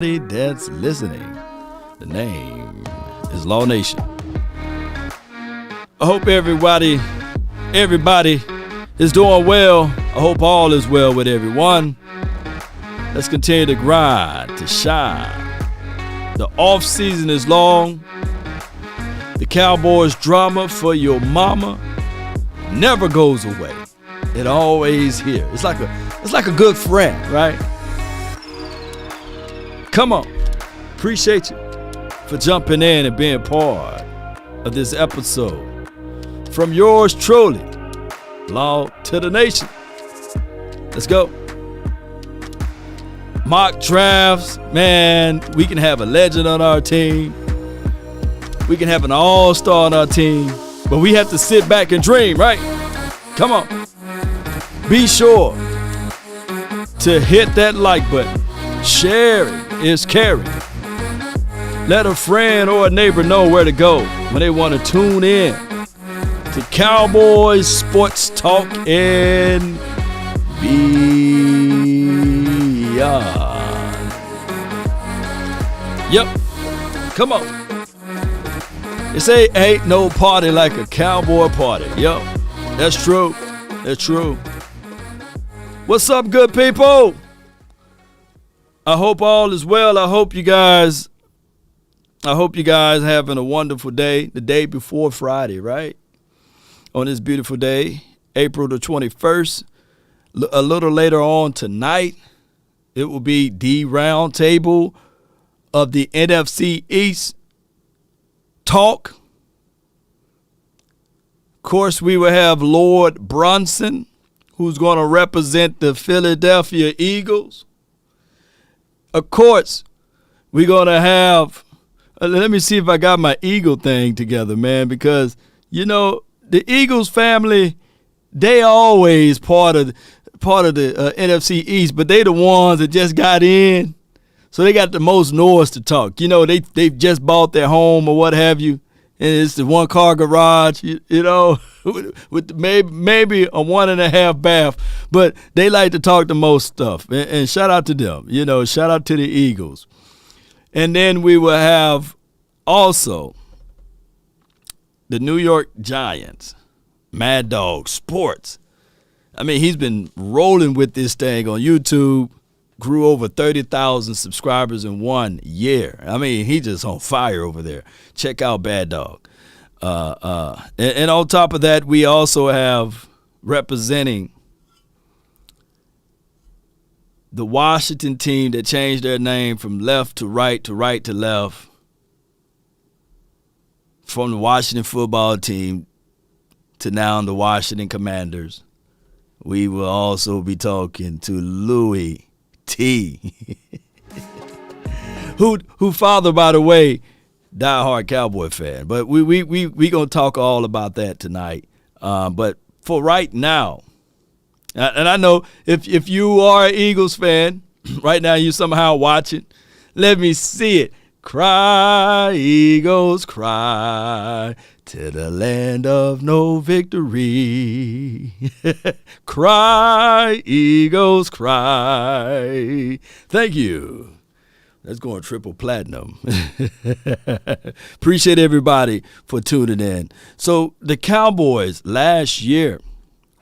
That's listening. The name is Law Nation. I hope everybody is doing well. I hope all is well with everyone. Let's continue to grind, to shine. The off season is long. The Cowboys drama for your mama never goes away. It always here. It's like a good friend, right? Come on. Appreciate you for jumping in and being part of this episode. From yours truly, Law to the Nation. Let's go. Mock drafts, man, we can have a legend on our team. We can have an all-star on our team. But we have to sit back and dream, right? Come on. Be sure to hit that like button. Share it. Is caring. Let a friend or a neighbor know where to go when they want to tune in to Cowboys Sports Talk and beyond. Yep. Come on. They say ain't no party like a cowboy party. Yep. That's true. That's true. What's up, good people? I hope all is well. I hope you guys having a wonderful day. The day before Friday, right? On this beautiful day, April the 21st. A little later on tonight, it will be the Roundtable of the NFC East talk. Of course, we will have Lord Brunson, who's going to represent the Philadelphia Eagles. Of course, we're going to have, let me see if I got my Eagle thing together, man, because, you know, the Eagles family, they always part of the NFC East, but they the ones that just got in, so they got the most noise to talk. You know, they've just bought their home or what have you, and it's the one-car garage, you know, with maybe a 1.5 bath, but they like to talk the most stuff. And shout out to them, you know, shout out to the Eagles. And then we will have also the New York Giants, Mad Dog Sports. I mean, he's been rolling with this thing on YouTube, grew over 30,000 subscribers in 1 year. I mean, he just on fire over there. Check out Bad Dog. And on top of that, we also have representing the Washington team that changed their name from left to right to right to left, from the Washington football team to now the Washington Commanders. We will also be talking to Louis T, who father, by the way, diehard Cowboy fan. But we gonna talk all about that tonight. But for right now, and I know if you are an Eagles fan right now, you somehow watching. Let me see it. Cry, Eagles, cry to the land of no victory. Cry, Eagles, cry. Thank you. That's going triple platinum. Appreciate everybody for tuning in. So the Cowboys last year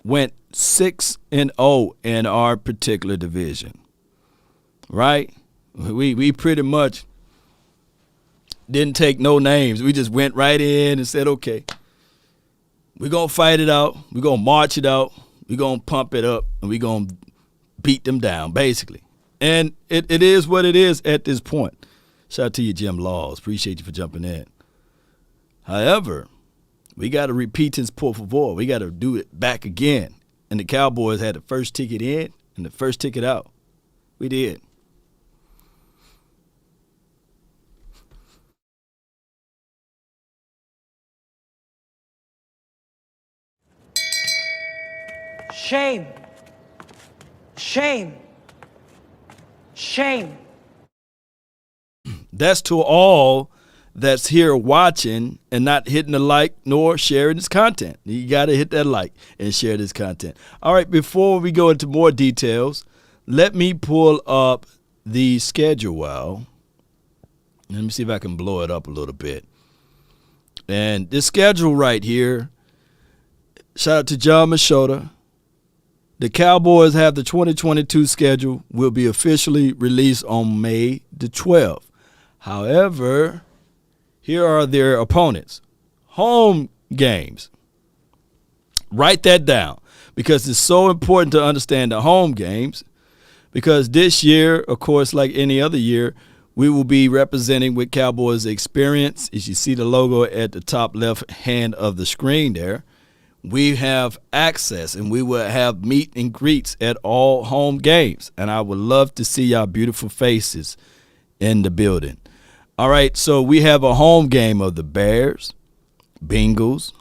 went 6-0 in our particular division. Right? We pretty much didn't take no names. We just went right in and said, okay, we're going to fight it out. We're going to march it out. We're going to pump it up, and we're going to beat them down, basically. And it is what it is at this point. Shout out to you, Jim Laws. Appreciate you for jumping in. However, we got to repeat this por favor. We got to do it back again. And the Cowboys had the first ticket in and the first ticket out. We did. Shame. Shame. Shame. That's to all that's here watching and not hitting the like nor sharing this content. You got to hit that like and share this content. All right, before we go into more details, let me pull up the schedule well. Let me see if I can blow it up a little bit. And this schedule right here, shout out to John Machota. The Cowboys have the 2022 schedule, will be officially released on May the 12th. However, here are their opponents. Home games. Write that down because it's so important to understand the home games, because this year, of course, like any other year, we will be representing with Cowboys Experience. As you see the logo at the top left hand of the screen there, we have access and we will have meet and greets at all home games. And I would love to see y'all beautiful faces in the building. All right, so we have a home game of the Bears, Bengals,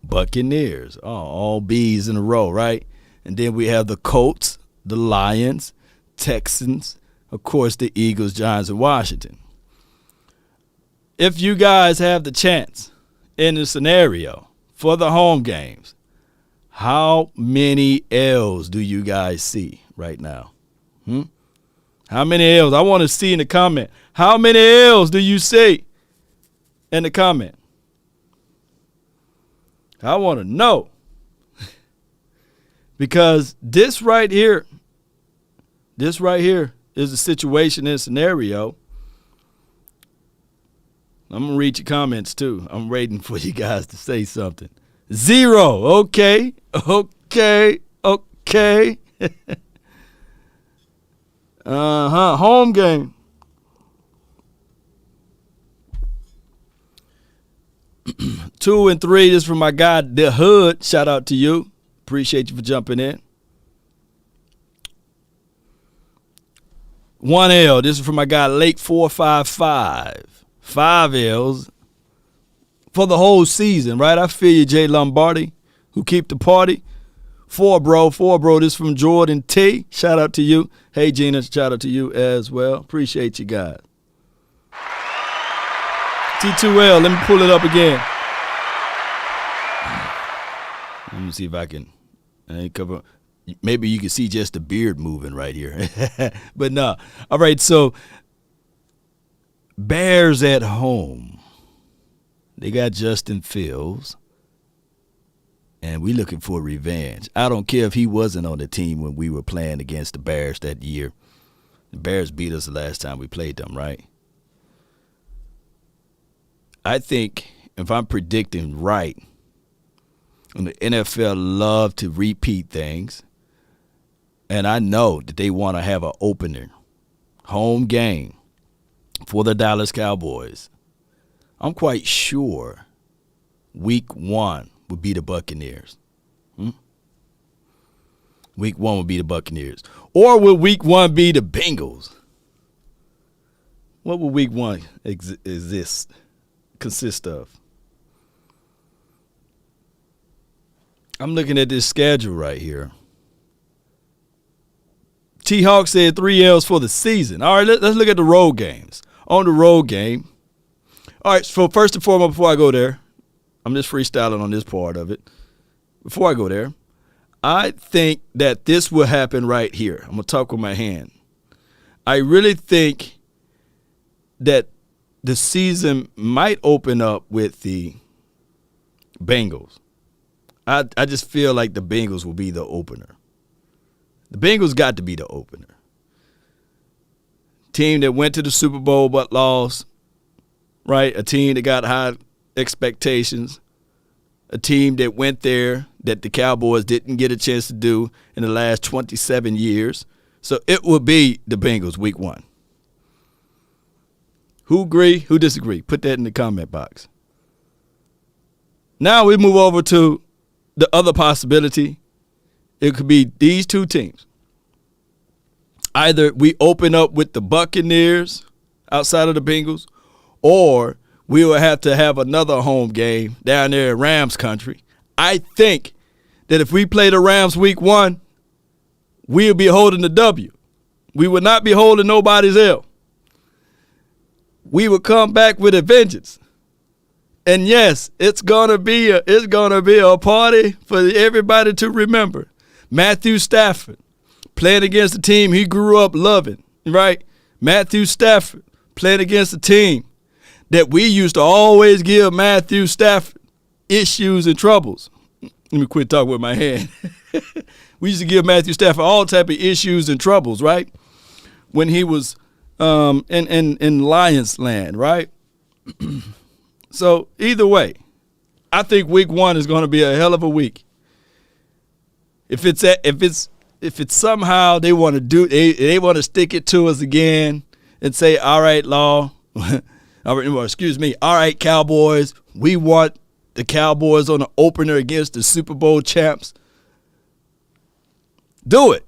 Buccaneers. Oh, all B's in a row, right? And then we have the Colts, the Lions, Texans, of course, the Eagles, Giants, and Washington. If you guys have the chance in the scenario for the home games, how many L's do you guys see right now? How many L's? I want to see in the comment. How many L's do you see in the comment? I want to know. Because this right here is a situation and scenario. I'm going to read your comments too. I'm waiting for you guys to say something. 0. Okay. Home game. 2 and 3. This is from my guy, The Hood. Shout out to you. Appreciate you for jumping in. 1 L. This is from my guy, Lake 455. 5 L's for the whole season, right? I feel you, Jay Lombardi, who keep the party. 4, bro. This is from Jordan T. Shout out to you. Hey, Gina, shout out to you as well. Appreciate you guys. T2L, let me pull it up again. Let me see if I can cover. Maybe you can see just the beard moving right here. But no. All right, so Bears at home. They got Justin Fields. And we looking for revenge. I don't care if he wasn't on the team when we were playing against the Bears that year. The Bears beat us the last time we played them, right? I think if I'm predicting right, and the NFL love to repeat things, and I know that they want to have an opener, home game for the Dallas Cowboys, I'm quite sure week 1 would be the Buccaneers. Week 1 would be the Buccaneers. Or will week 1 be the Bengals? What will week 1 consist of? I'm looking at this schedule right here. T-Hawk said 3 L's for the season. All right, let's look at the road games. On the road game. All right, so first and foremost, before I go there, I'm just freestyling on this part of it. Before I go there, I think that this will happen right here. I'm going to talk with my hand. I really think that the season might open up with the Bengals. I just feel like the Bengals will be the opener. The Bengals got to be the opener. Team that went to the Super Bowl but lost, right? A team that got high expectations. A team that went there that the Cowboys didn't get a chance to do in the last 27 years. So it will be the Bengals week 1. Who agree? Who disagree? Put that in the comment box. Now we move over to the other possibility. It could be these two teams. Either we open up with the Buccaneers outside of the Bengals, or we will have to have another home game down there in Rams country. I think that if we play the Rams week 1, we'll be holding the W. We will not be holding nobody's L. We will come back with a vengeance. And yes, it's gonna be a party for everybody to remember. Matthew Stafford playing against a team he grew up loving right? Matthew Stafford playing against a team that we used to always give Matthew Stafford issues and troubles. Let me quit talking with my hand. We used to give Matthew Stafford all type of issues and troubles, right? When he was in Lions land, right? So either way, I think week 1 is going to be a hell of a week. If it's somehow they want to do they want to stick it to us again and say, all right, Law, all right, Cowboys, we want the Cowboys on the opener against the Super Bowl champs. Do it.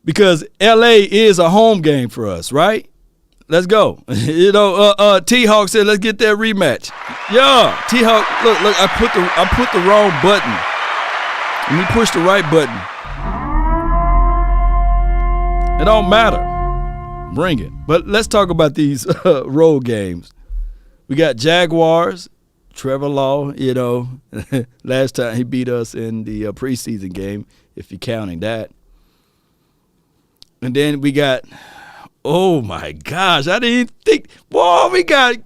Because LA is a home game for us, right? Let's go. T-Hawk said, let's get that rematch. Yeah, T-Hawk, look, I put the wrong button. Let me push the right button. It don't matter. Bring it. But let's talk about these road games. We got Jaguars. Trevor Law, last time he beat us in the preseason game, if you're counting that. And then we got, oh my gosh, I didn't even think, boy, we got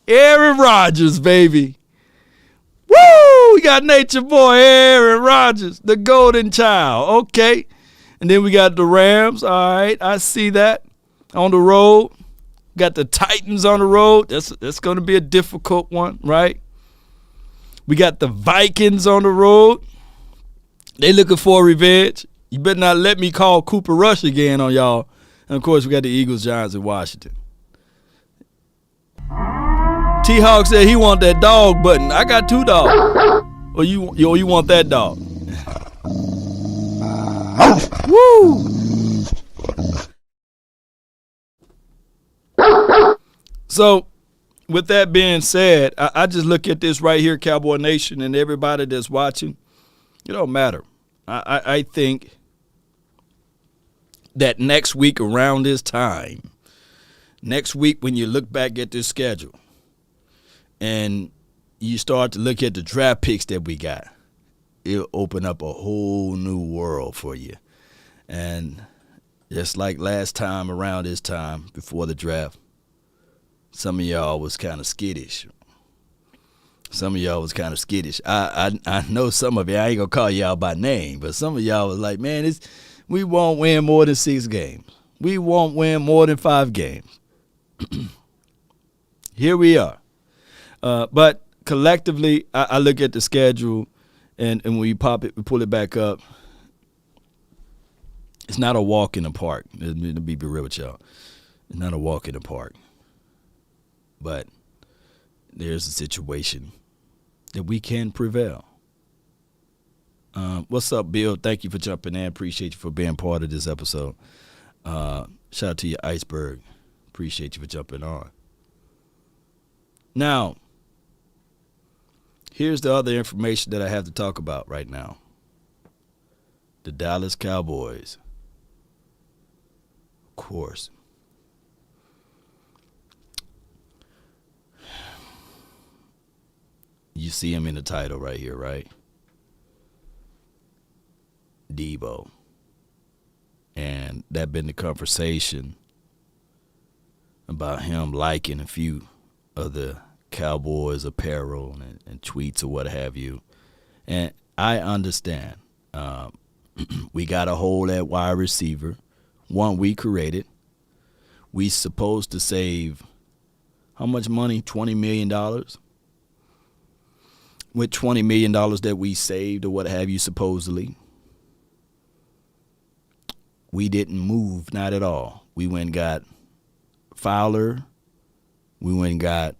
Aaron Rodgers, baby. Woo! We got nature boy Aaron Rodgers, the golden child. Okay. And then we got the Rams. All right, I see that. On the road. Got the Titans on the road. That's going to be a difficult one, right? We got the Vikings on the road. They looking for revenge. You better not let me call Cooper Rush again on y'all. And, of course, we got the Eagles, Giants, and Washington. T-Hawk said he want that dog button. I got 2 dogs. Or you want that dog. Woo! So, with that being said, I just look at this right here, Cowboy Nation, and everybody that's watching. It don't matter. I think that next week around this time, next week when you look back at this schedule and you start to look at the draft picks that we got, it'll open up a whole new world for you. And just like last time around this time before the draft, some of y'all was kind of skittish. I know some of you, I ain't going to call y'all by name, but some of y'all was like, man, we won't win more than 6 games. We won't win more than 5 games. Here we are. But collectively, I look at the schedule, and when we pull it back up, it's not a walk in the park. Let me be real with y'all. It's not a walk in the park. But there's a situation that we can prevail. What's up, Bill? Thank you for jumping in. Appreciate you for being part of this episode. Shout out to you, Iceberg. Appreciate you for jumping on. Now, here's the other information that I have to talk about right now. The Dallas Cowboys. Of course. You see him in the title right here, right? Debo. And that been the conversation about him liking a few of the Cowboys apparel and tweets or what have you. And I understand. We got a hole at wide receiver. One we created. We supposed to save how much money? $20 million. With $20 million that we saved or what have you, supposedly, we didn't move, not at all. We went and got Fowler. We went and got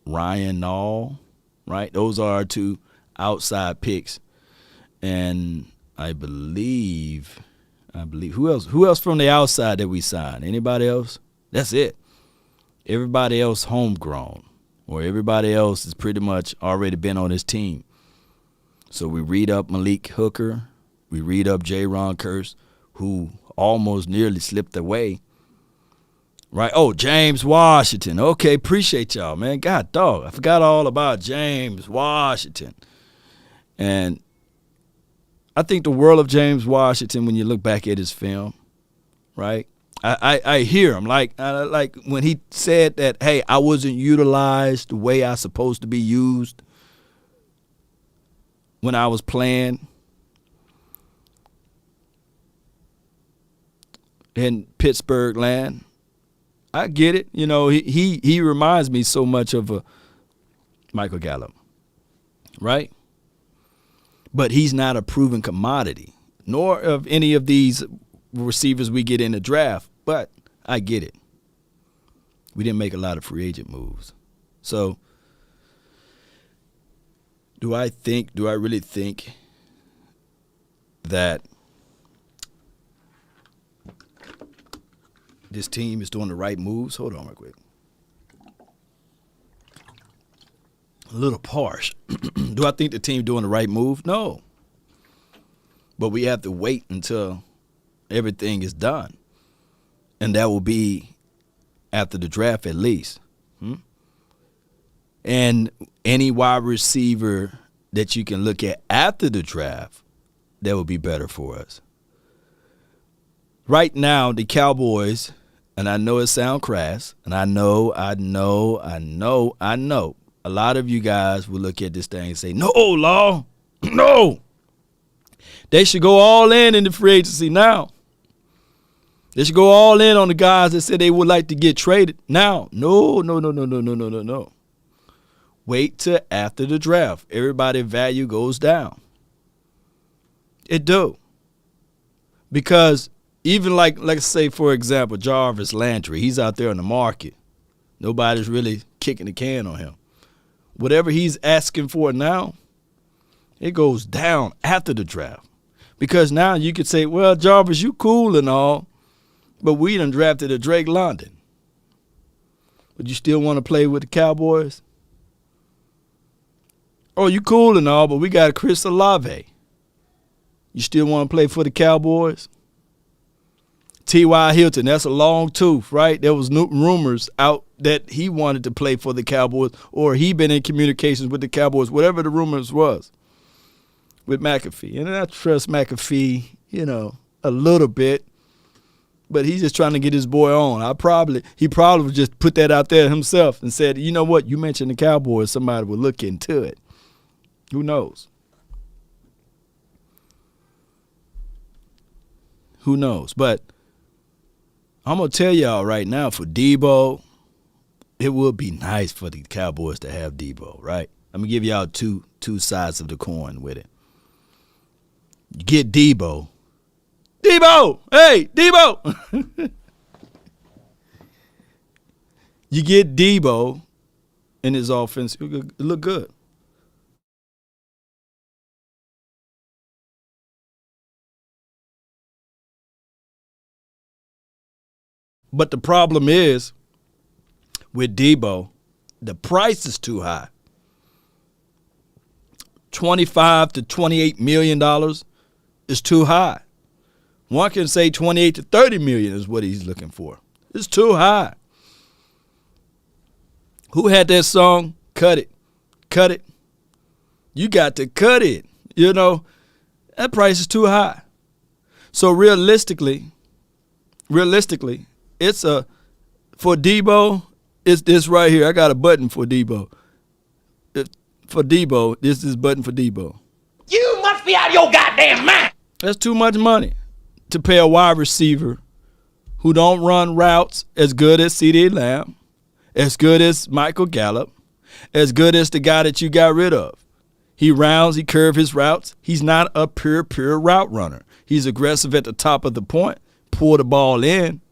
Ryan Nall, right? Those are our 2 outside picks. And I believe, who else from the outside that we signed? Anybody else? That's it. Everybody else homegrown. Or everybody else has pretty much already been on his team. So we read up Malik Hooker. We read up J-Ron Curse, who almost nearly slipped away. Right? Oh, James Washington. Okay, appreciate y'all, man. God, dog, I forgot all about James Washington. And I think the world of James Washington when you look back at his film, right? I hear him like when he said that, hey, I wasn't utilized the way I supposed to be used when I was playing in Pittsburgh land. I get it. You know, he reminds me so much of a Michael Gallup, right? But he's not a proven commodity, nor of any of these receivers we get in the draft. But I get it. We didn't make a lot of free agent moves. So do I really think that this team is doing the right moves? Hold on real quick. A little harsh. Do I think the team doing the right move? No. But we have to wait until everything is done. And that will be after the draft at least. And any wide receiver that you can look at after the draft, that would be better for us. Right now, the Cowboys, and I know it sounds crass, and I know, a lot of you guys will look at this thing and say, no, Law, no. They should go all in the free agency now. They should go all in on the guys that said they would like to get traded now. No. Wait till after the draft. Everybody's value goes down. It do. Because even like say, for example, Jarvis Landry, he's out there in the market. Nobody's really kicking the can on him. Whatever he's asking for now, it goes down after the draft. Because now you could say, well, Jarvis, you cool and all, but we done drafted a Drake London. But you still want to play with the Cowboys? Oh, you cool and all, but we got Chris Olave. You still want to play for the Cowboys? T.Y. Hilton, that's a long tooth, right? There was rumors out that he wanted to play for the Cowboys, or he been in communications with the Cowboys, whatever the rumors was with McAfee. And I trust McAfee, a little bit, but he's just trying to get his boy on. He probably would just put that out there himself and said, you know what, you mentioned the Cowboys, somebody will look into it. Who knows? Who knows? But I'm going to tell y'all right now, for Debo, it would be nice for the Cowboys to have Debo, right? Let me give y'all two sides of the coin with it. You get Debo. Debo! Hey, Debo! You get Debo in his offense, it look good. But the problem is, with Debo, the price is too high. $25 to $28 million is too high. One can say 28 to 30 million is what he's looking for. It's too high. Who had that song? Cut it. Cut it. You got to cut it. That price is too high. So realistically, it's for Debo, it's this right here. I got a button for Debo. For Debo, this is button for Debo. You must be out of your goddamn mind. That's too much money to pay a wide receiver who don't run routes as good as CeeDee Lamb, as good as Michael Gallup, as good as the guy that you got rid of. He rounds, he curves his routes. He's not a pure route runner. He's aggressive at the top of the point, pull the ball in.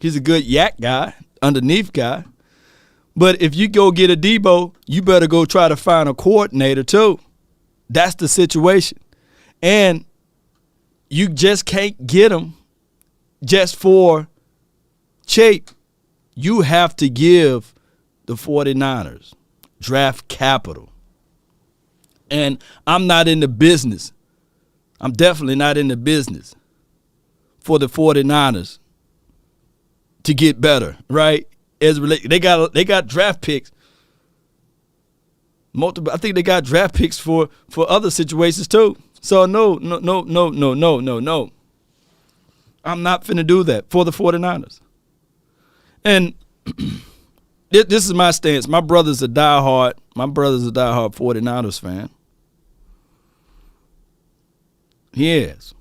He's a good yak guy, underneath guy. But if you go get a Debo, you better go try to find a coordinator too. That's the situation. And you just can't get him just for cheap. You have to give the 49ers draft capital. And I'm not in the business. I'm definitely not in the business for the 49ers to get better, right? They got draft picks. Multiple. I think they got draft picks for other situations too. So no. I'm not finna do that for the 49ers. And this is my stance. My brother's a diehard 49ers fan. He is.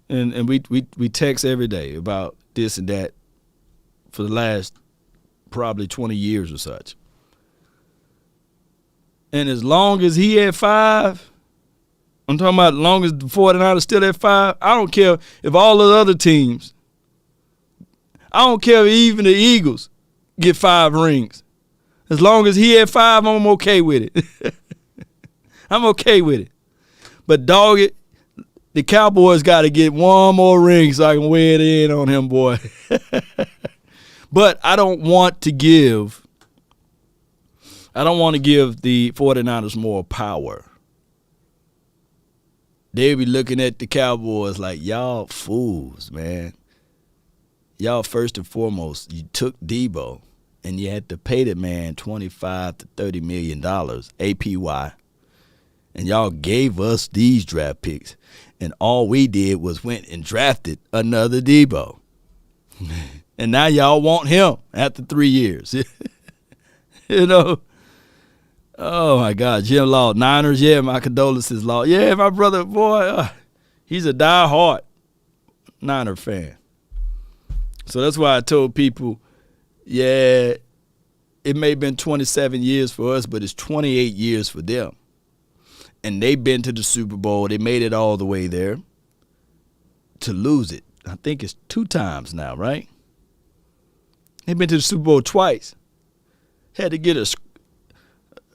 And we text every day about this and that for the last probably 20 years or such. And as long as he at 5, I'm talking about as long as the 49ers still at 5, I don't care if all the other teams, I don't care if even the Eagles get 5 rings. As long as he at 5, I'm okay with it. I'm okay with it. But dog it, the Cowboys got to get one more ring so I can weigh it in on him, boy. But I don't want to give the 49ers more power. They be looking at the Cowboys like, y'all fools, man. Y'all first and foremost, you took Debo and you had to pay the man $25 to $30 million APY. And y'all gave us these draft picks. And all we did was went and drafted another Debo. And now y'all want him after 3 years. You know? Oh, my God. Jim Law, Niners, yeah, my condolences, Law. Yeah, my brother, boy, he's a diehard Niner fan. So that's why I told people, yeah, it may have been 27 years for us, but it's 28 years for them. And they've been to the Super Bowl. They made it all the way there. To lose it, I think it's 2 times now, right? They've been to the Super Bowl twice. Had to get a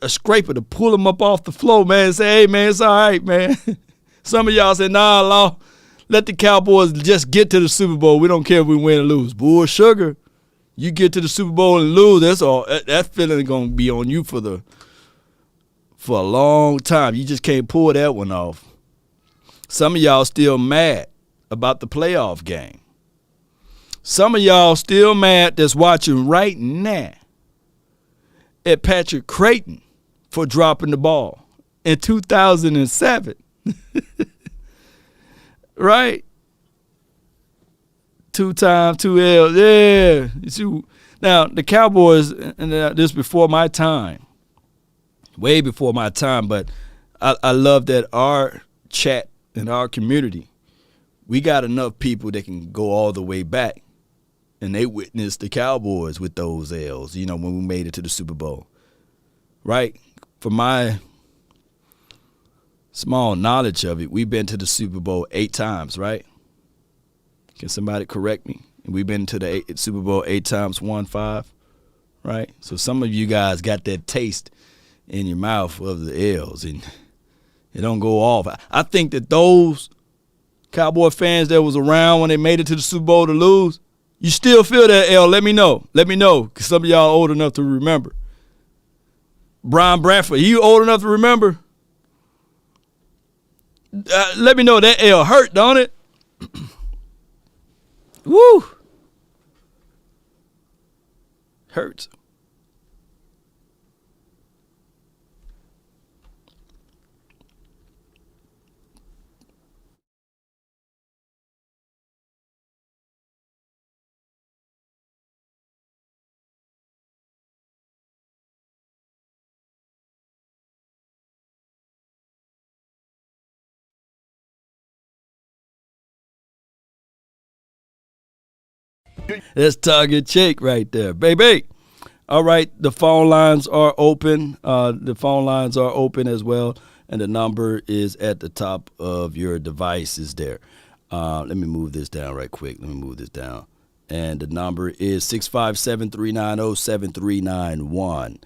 scraper to pull them up off the floor, man, and say, hey, man, it's all right, man. Some of y'all say, nah, Law, let the Cowboys just get to the Super Bowl. We don't care if we win or lose. Bull sugar. You get to the Super Bowl and lose, that's all. That feeling is going to be on you for a long time. You just can't pull that one off. Some of y'all still mad about the playoff game. Some of y'all still mad that's watching right now at Patrick Creighton for dropping the ball in 2007. Right? 2 times, 2 L's. Yeah. Now, the Cowboys, and this before my time, way before my time, but I love that our chat and our community, we got enough people that can go all the way back. And they witnessed the Cowboys with those L's, you know, when we made it to the Super Bowl. Right? For my small knowledge of it, we've been to the Super Bowl 8 times, right? Can somebody correct me? We've been to the Super Bowl 8 times, won 5, right? So some of you guys got that taste in your mouth of the L's, and it don't go off. I think that those Cowboy fans that was around when they made it to the Super Bowl to lose, you still feel that L, let me know. Let me know, because some of y'all old enough to remember. Brian Bradford, you old enough to remember? Let me know that L hurt, don't it? Woo! Hurts. That's Target Chick right there, baby. All right, the phone lines are open. The phone lines are open as well, and the number is at the top of your devices there. Let me move this down right quick. Let me move this down. And the number is 657-390-7391.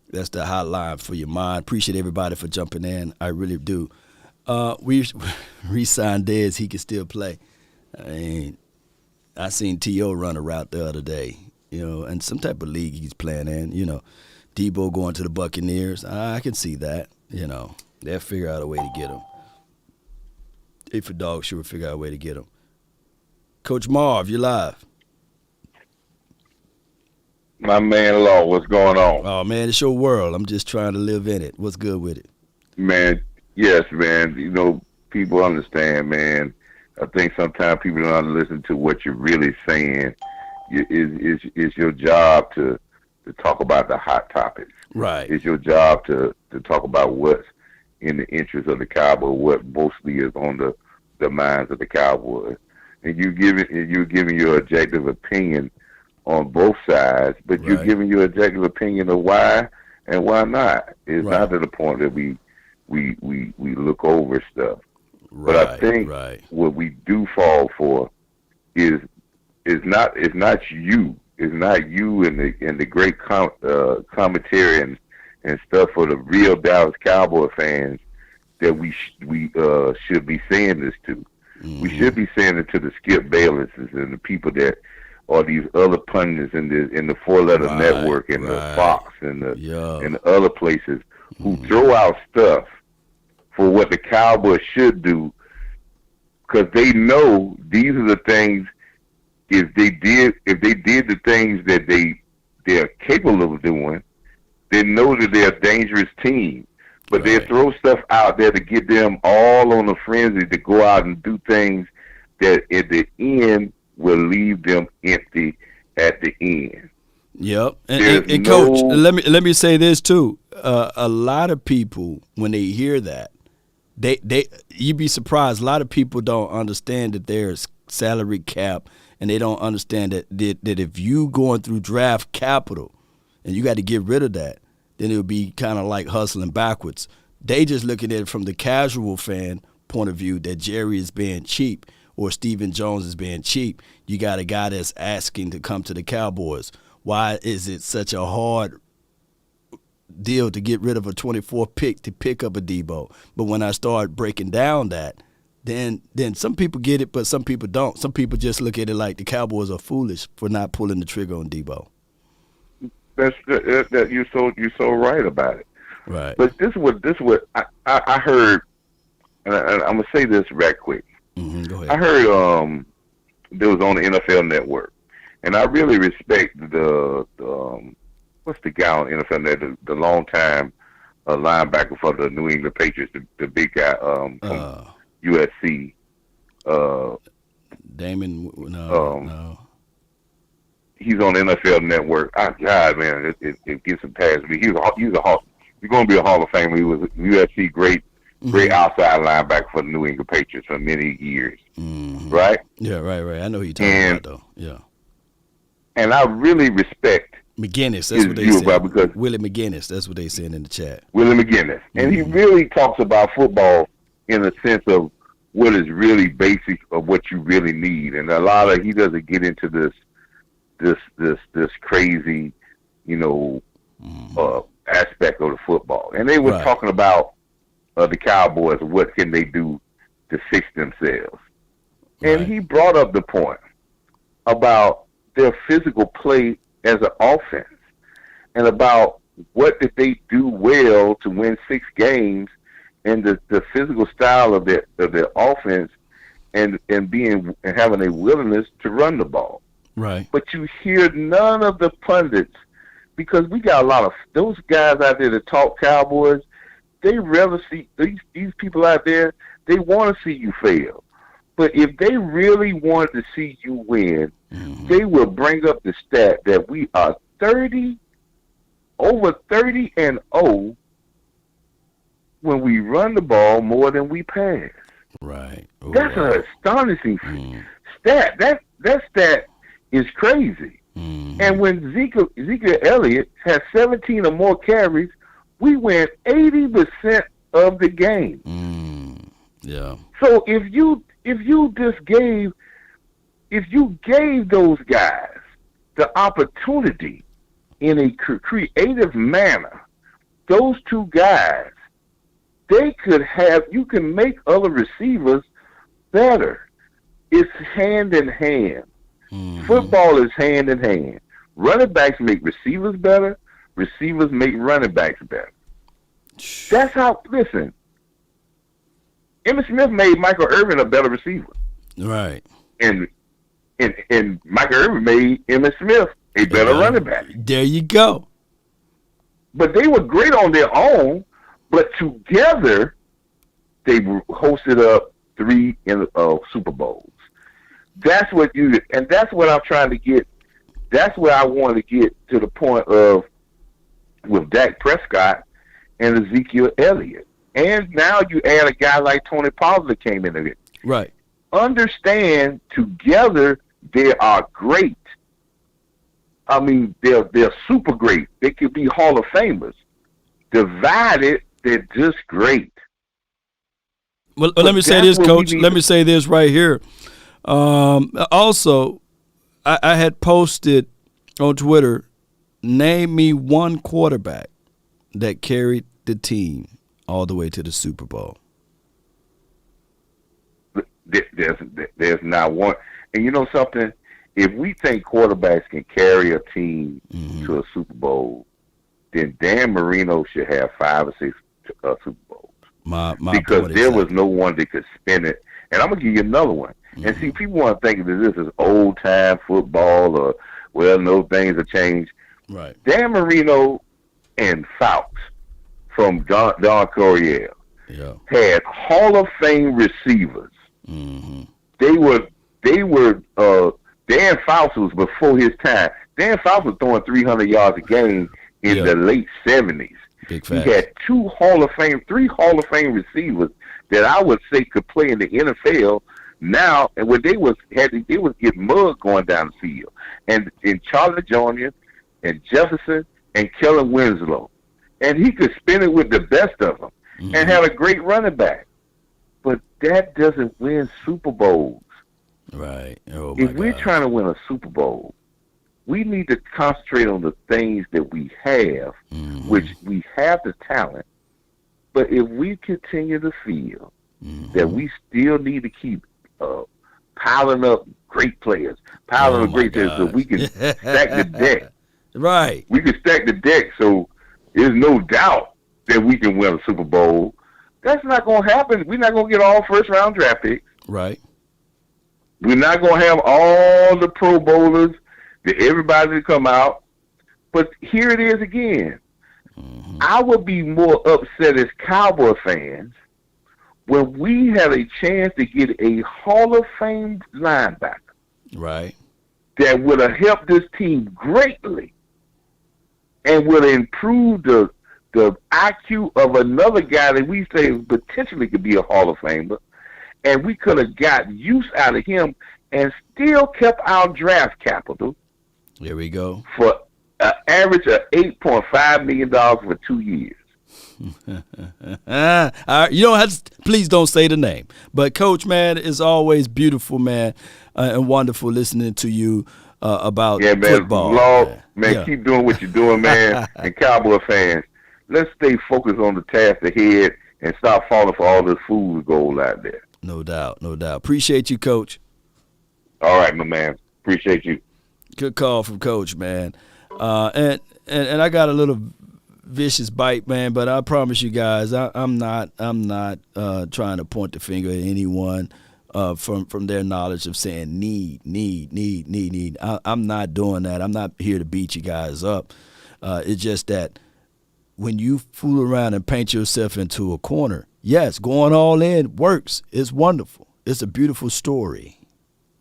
That's the hotline for your mind. Appreciate everybody for jumping in. I really do. We re-signed Dez. He can still play. I seen T.O. run a route the other day, you know, and some type of league he's playing in, you know. Debo going to the Buccaneers. I can see that, you know. They'll figure out a way to get him. If a dog sure figure out a way to get him. Coach Marv, you're live. My man Law, what's going on? Oh, man, it's your world. I'm just trying to live in it. What's good with it? Man, Yes, man. People understand, man. I think sometimes people don't listen to what you're really saying. It's your job to talk about the hot topics. Right. It's your job to talk about what's in the interest of the Cowboys, what mostly is on the minds of the Cowboys. And you're giving your objective opinion on both sides, but you're Right. giving your objective opinion of why and why not. It's Right. not to the point that we look over stuff. Right. But I think right. what we do fall for is not you. It's not you and the great commentary and stuff for the real Dallas Cowboy fans that we should be saying this to. Mm-hmm. We should be saying it to the Skip Baylesses and the people that are these other pundits in the 4-letter Right, network and the right. Fox and the Yeah. and the other places who throw out stuff for what the Cowboys should do, because they know these are the things. If they did the things that they're capable of doing, they know that they're a dangerous team. But they Right. throw stuff out there to get them all on a frenzy to go out and do things that at the end will leave them empty at the end. Yep. There's And no- Coach, let me say this too. A lot of people, when they hear that, they you'd be surprised. A lot of people don't understand that there's salary cap, and they don't understand that if you going through draft capital and you got to get rid of that, then it would be kind of like hustling backwards. They just looking at it from the casual fan point of view that Jerry is being cheap or Stephen Jones is being cheap. You got a guy that's asking to come to the Cowboys. Why is it such a hard deal to get rid of a 24th pick to pick up a Debo? But when I start breaking down that, then some people get it, but some people don't. Some people just look at it like the Cowboys are foolish for not pulling the trigger on Debo. That you're so right about it. Right. But this is what I heard, and I'm gonna say this right quick. Go I ahead. heard there was on the NFL Network, and I really respect the what's the guy on NFL Network, the longtime linebacker for the New England Patriots, the big guy from USC. Damon, no. He's on the NFL Network. God, man, it gets him past me. He's a Hall. He's going to be a Hall of Famer. He was a USC great outside linebacker for the New England Patriots for many years. Right? Yeah, right. I know who you're talking about, though. Yeah. And I really respect McGinnis, that's his what they view said. about because Willie McGinnis, that's what they said in the chat. Willie McGinnis. And he really talks about football in the sense of what is really basic of what you really need. And he doesn't get into this crazy, aspect of the football. And they were talking about the Cowboys, what can they do to fix themselves. Right. And he brought up the point about their physical play as an offense and about what did they do well to win 6 games and the physical style of their offense and having a willingness to run the ball. Right. But you hear none of the pundits, because we got a lot of those guys out there that talk Cowboys. They rather see these people out there. They want to see you fail. But if they really wanted to see you win, they will bring up the stat that we are over 30-0 when we run the ball more than we pass. Right. That's an astonishing stat. That stat is crazy. And when Ezekiel Elliott has 17 or more carries, we win 80% of the game. Yeah. So if you gave those guys the opportunity in a creative manner, those 2 guys, you can make other receivers better. It's hand in hand. Football is hand in hand. Running backs make receivers better. Receivers make running backs better. That's how, listen, Emmitt Smith made Michael Irvin a better receiver. Right. And Michael Irvin made Emmitt Smith a better running back. There you go. But they were great on their own, but together they hosted up 3 in Super Bowls. That's what and that's what I'm trying to get. That's where I want to get to the point of with Dak Prescott and Ezekiel Elliott. And now you add a guy like Tony Pollard that came into it. Right. Understand, together they are great. I mean, they're super great. They could be Hall of Famers. Divided, they're just great. Well, let me say this, Coach. Let me say this right here. Also, I had posted on Twitter, name me one quarterback that carried the team all the way to the Super Bowl. There's not one. And you know something? If we think quarterbacks can carry a team to a Super Bowl, then Dan Marino should have 5 or 6 Super Bowls. Because there was no one that could spin it. And I'm going to give you another one. And see, people want to think that this is old-time football or, well, no, things have changed. Right. Dan Marino and Fouts from Don Coryell had Hall of Fame receivers. They were Dan Fouts was before his time. Dan Fouts was throwing 300 yards a game in the late 70s. Big fact. He had 3 Hall of Fame receivers that I would say could play in the NFL now. And when they was getting mugged going down the field, and in Charlie Jr. and Jefferson and Kellen Winslow, and he could spin it with the best of them and had a great running back. But that doesn't win Super Bowls. Right. Oh, if we're trying to win a Super Bowl, we need to concentrate on the things that we have, which we have the talent. But if we continue to feel that we still need to keep piling up great players, so we can stack the deck. Right. We can stack the deck so there's no doubt that we can win a Super Bowl. That's not going to happen. We're not going to get all first-round draft picks. Right. We're not going to have all the Pro Bowlers, everybody to come out. But here it is again. I would be more upset as Cowboy fans when we had a chance to get a Hall of Fame linebacker. Right. That would have helped this team greatly and would have improved the IQ of another guy that we say potentially could be a Hall of Famer. And we could have got use out of him and still kept our draft capital. Here we go. For an average of $8.5 million for 2 years. You don't have to, please don't say the name. But, Coach, man, it's always beautiful, man, and wonderful listening to you about football. Man, keep doing what you're doing, man. And Cowboy fans, let's stay focused on the task ahead and stop falling for all this food gold out there. No doubt, no doubt. Appreciate you, Coach. All right, my man. Appreciate you. Good call from Coach, man. And I got a little vicious bite, man, but I promise you guys, I'm not trying to point the finger at anyone from their knowledge of saying need. I'm not doing that. I'm not here to beat you guys up. It's just that when you fool around and paint yourself into a corner, yes, going all in works. It's wonderful. It's a beautiful story,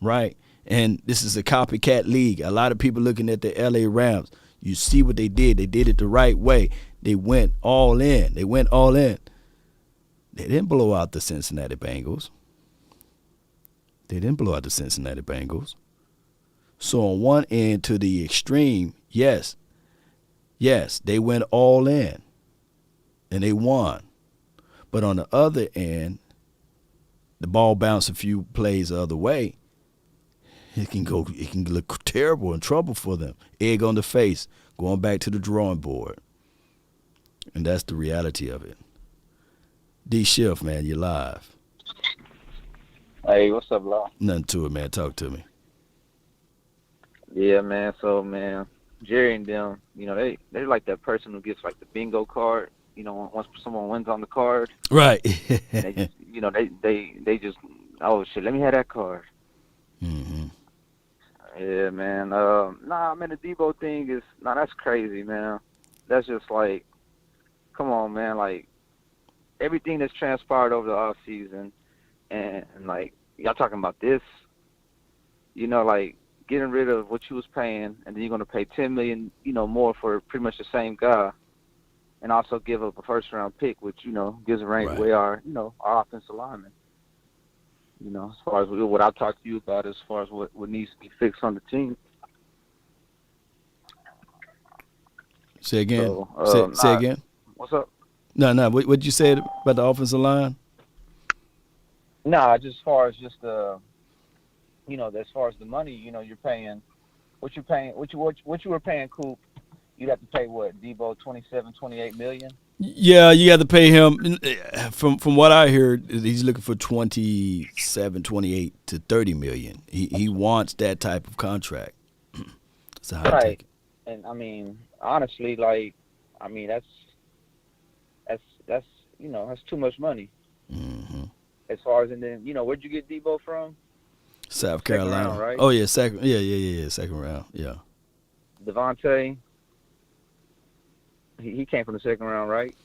right? And this is a copycat league. A lot of people looking at the LA Rams. You see what they did. They did it the right way. They went all in. They didn't blow out the Cincinnati Bengals. So on one end to the extreme, yes, they went all in and they won. But on the other end, the ball bounced a few plays the other way. It can look terrible and trouble for them. Egg on the face, going back to the drawing board. And that's the reality of it. D Schiff, man, you're live. Hey, what's up, Law? Nothing to it, man. Talk to me. Yeah, man. So, man, Jerry and them, they're like that person who gets like the bingo card. Once someone wins on the card, right? they just, oh shit, let me have that card. Yeah, man. Man, the Debo thing is, that's crazy, man. That's just like, come on, man. Like, everything that's transpired over the off season, and like y'all talking about this, like getting rid of what you was paying, and then you're gonna pay $10 million, more for pretty much the same guy, and also give up a first round pick, which gives a rank away our offensive linemen. As far as what I've talked to you about, as far as what needs to be fixed on the team. Say again. So, say again. What's up? No. What you said about the offensive line? Nah, just as far as just as far as the money, you're paying what you were paying Coop. You'd have to pay what, Debo, 27, 28 million? Yeah, you got to pay him. From what I heard, he's looking for 27, 28 to 30 million. He wants that type of contract. That's how I take it. And I mean, honestly, that's too much money. Mm-hmm. As far as, and then where'd you get Debo from? South Carolina, second round, right? Oh yeah, second. Yeah, second round. Yeah. Devontae. He came from the second round, right?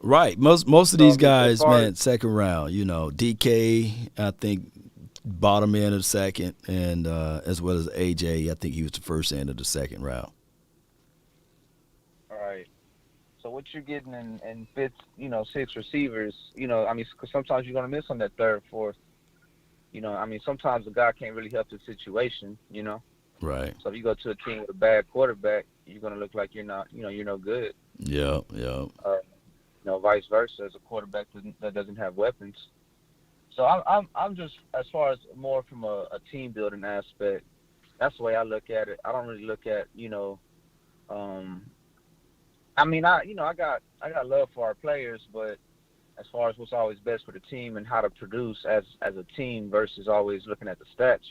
Right. Most of these guys, man, second round. DK, I think bottom end of the second, and as well as AJ, I think he was the first end of the second round. All right. So what you're getting in fifth, 6 receivers, because sometimes you're gonna miss on that third, fourth. Sometimes the guy can't really help the situation. Right. So if you go to a team with a bad quarterback, you're gonna look like you're not, you're no good. Yeah. Vice versa, as a quarterback that doesn't have weapons. So I'm just, as far as more from a team building aspect, that's the way I look at it. I don't really look at, I got love for our players, but as far as what's always best for the team and how to produce as a team versus always looking at the stats,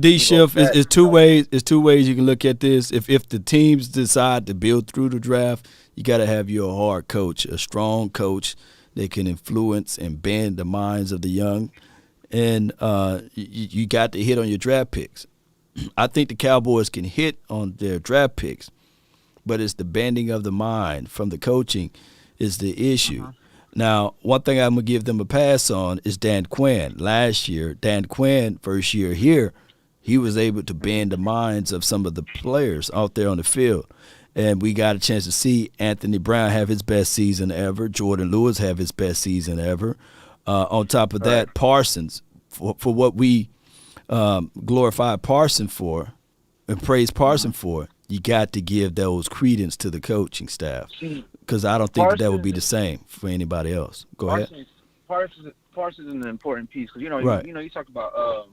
D-Shift is two ways. It's two ways you can look at this. If the teams decide to build through the draft, you got to have your hard coach, a strong coach that can influence and bend the minds of the young, and you got to hit on your draft picks. I think the Cowboys can hit on their draft picks, but it's the bending of the mind from the coaching is the issue. Uh-huh. Now, one thing I'm going to give them a pass on is Dan Quinn. Last year, Dan Quinn, first year here, he was able to bend the minds of some of the players out there on the field. And we got a chance to see Anthony Brown have his best season ever, Jordan Lewis have his best season ever. On top of that, Parsons, for what we glorify Parsons for and praise Parsons for, you got to give those credence to the coaching staff. Because I don't think that would be the same for anybody else. Go ahead. Parsons is an important piece because you talk about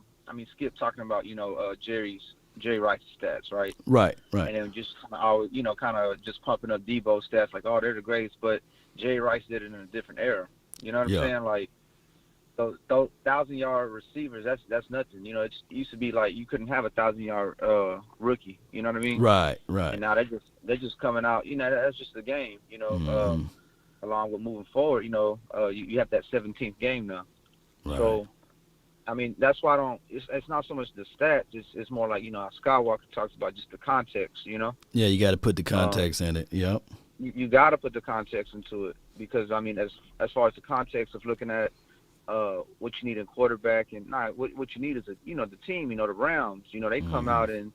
Skip talking about Jerry Rice's stats, right? Right. And then just kind of just pumping up Debo stats like, oh, they're the greatest, but Jerry Rice did it in a different era. You know what I'm saying? Like those 1,000-yard receivers, that's nothing. It used to be like you couldn't have a 1,000-yard rookie. You know what I mean? Right. And now they're just coming out. That's just the game. Along with moving forward, you have that 17th game now. Right. So, that's why it's not so much the stats. It's more like how Skywalker talks about just the context. Yeah, you got to put the context in it. Yep. You got to put the context into it because as far as the context of looking at what you need in quarterback and what you need is the team, the Browns, they come out and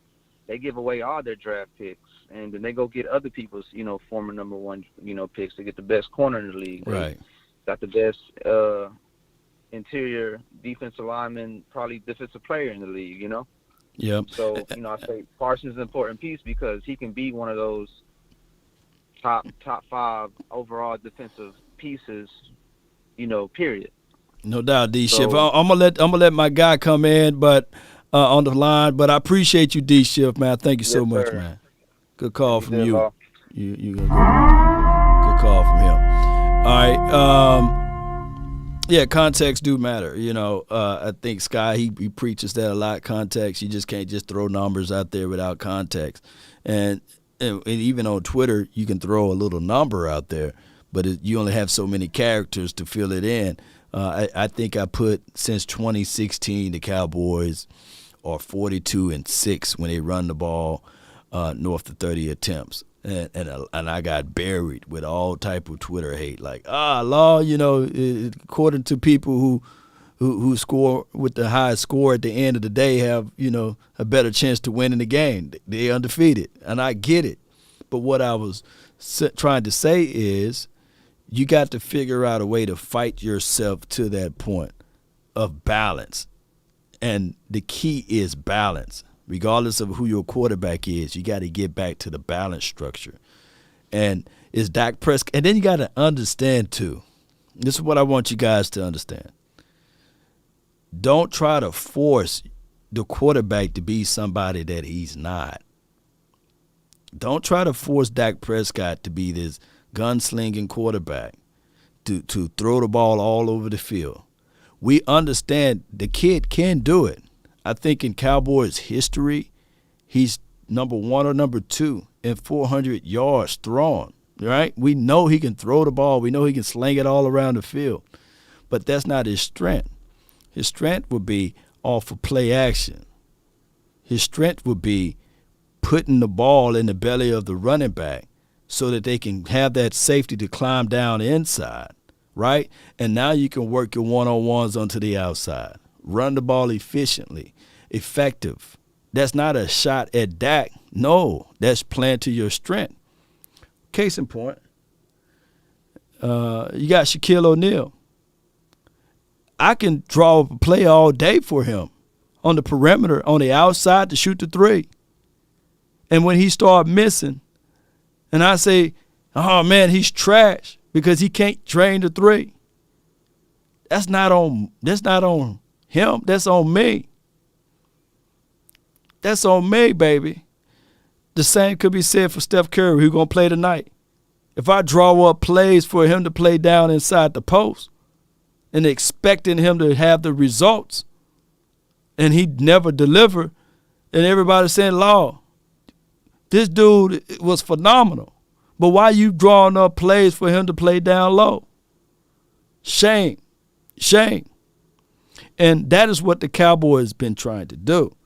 they give away all their draft picks and then they go get other people's, former number one, picks to get the best corner in the league. Right. Got the best interior defensive lineman, probably defensive player in the league, Yep. So, I say Parsons is an important piece because he can be one of those top 5 overall defensive pieces, period. No doubt, D-Shift. I'm gonna let my guy come in, but on the line. But I appreciate you, D-Shift, man. Thank you so much, sir. man. Good call from you. Law. You good call from him. All right. Yeah, context do matter. I think Sky he preaches that a lot. Context. You just can't just throw numbers out there without context. And even on Twitter, you can throw a little number out there, but you only have so many characters to fill it in. I think I put since 2016 the Cowboys are 42-6 when they run the ball north of 30 attempts. and I got buried with all type of Twitter hate, like, law, according to people who score with the highest score at the end of the day have, a better chance to win in the game. They're undefeated, and I get it. But what I was trying to say is you got to figure out a way to fight yourself to that point of balance. And the key is balance. Regardless of who your quarterback is, you got to get back to the balance structure. And it's Dak Prescott. And then you got to understand, too. This is what I want you guys to understand. Don't try to force the quarterback to be somebody that he's not. Don't try to force Dak Prescott to be this gunslinging quarterback to throw the ball all over the field. We understand the kid can do it. I think in Cowboys history, he's number 1 or number 2 in 400 yards thrown, right? We know he can throw the ball. We know he can sling it all around the field. But that's not his strength. His strength would be off of play action. His strength would be putting the ball in the belly of the running back so that they can have that safety to climb down inside, right? And now you can work your one-on-ones onto the outside. Run the ball efficiently, effective. That's not a shot at Dak. No, that's playing to your strength. Case in point, you got Shaquille O'Neal. I can draw up a play all day for him on the perimeter, on the outside to shoot the 3. And when he start missing, and I say, oh, man, he's trash because he can't drain the 3. That's not on him. That's on me. That's on me, baby. The same could be said for Steph Curry, who's going to play tonight. If I draw up plays for him to play down inside the post and expecting him to have the results, and he never deliver, and everybody's saying, Law, this dude was phenomenal. But why you drawing up plays for him to play down low? Shame. Shame. And that is what the Cowboys been trying to do.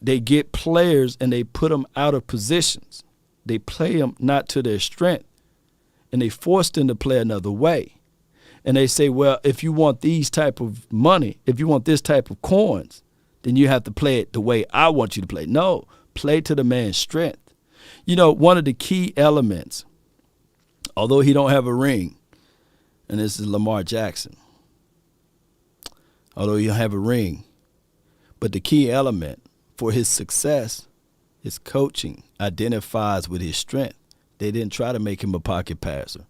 They get players and they put them out of positions. They play them not to their strength. And they force them to play another way. And they say, well, if you want these type of money, if you want this type of coins, then you have to play it the way I want you to play. No, play to the man's strength. One of the key elements, although he don't have a ring, and this is Lamar Jackson, although he don't have a ring, but the key element for his success, his coaching identifies with his strength. They didn't try to make him a pocket passer.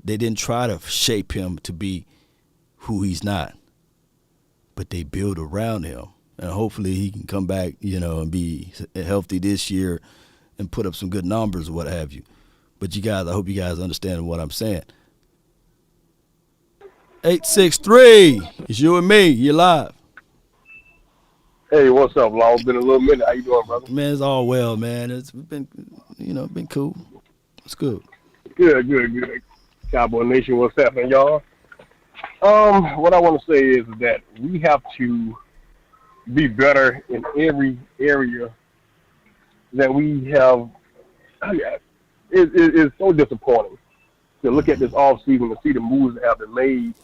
They didn't try to shape him to be who he's not, but they build around him. And hopefully he can come back, and be healthy this year and put up some good numbers or what have you. But you guys, I hope you guys understand what I'm saying. 863, it's you and me. You're live. Hey, what's up, Law? Been a little minute. How you doing, brother? Man, it's all well, man. It's been, been cool. It's good. Good. Cowboy Nation, what's happening, y'all? What I want to say is that we have to be better in every area that we have. It's so disappointing to look at this offseason and see the moves that have been made,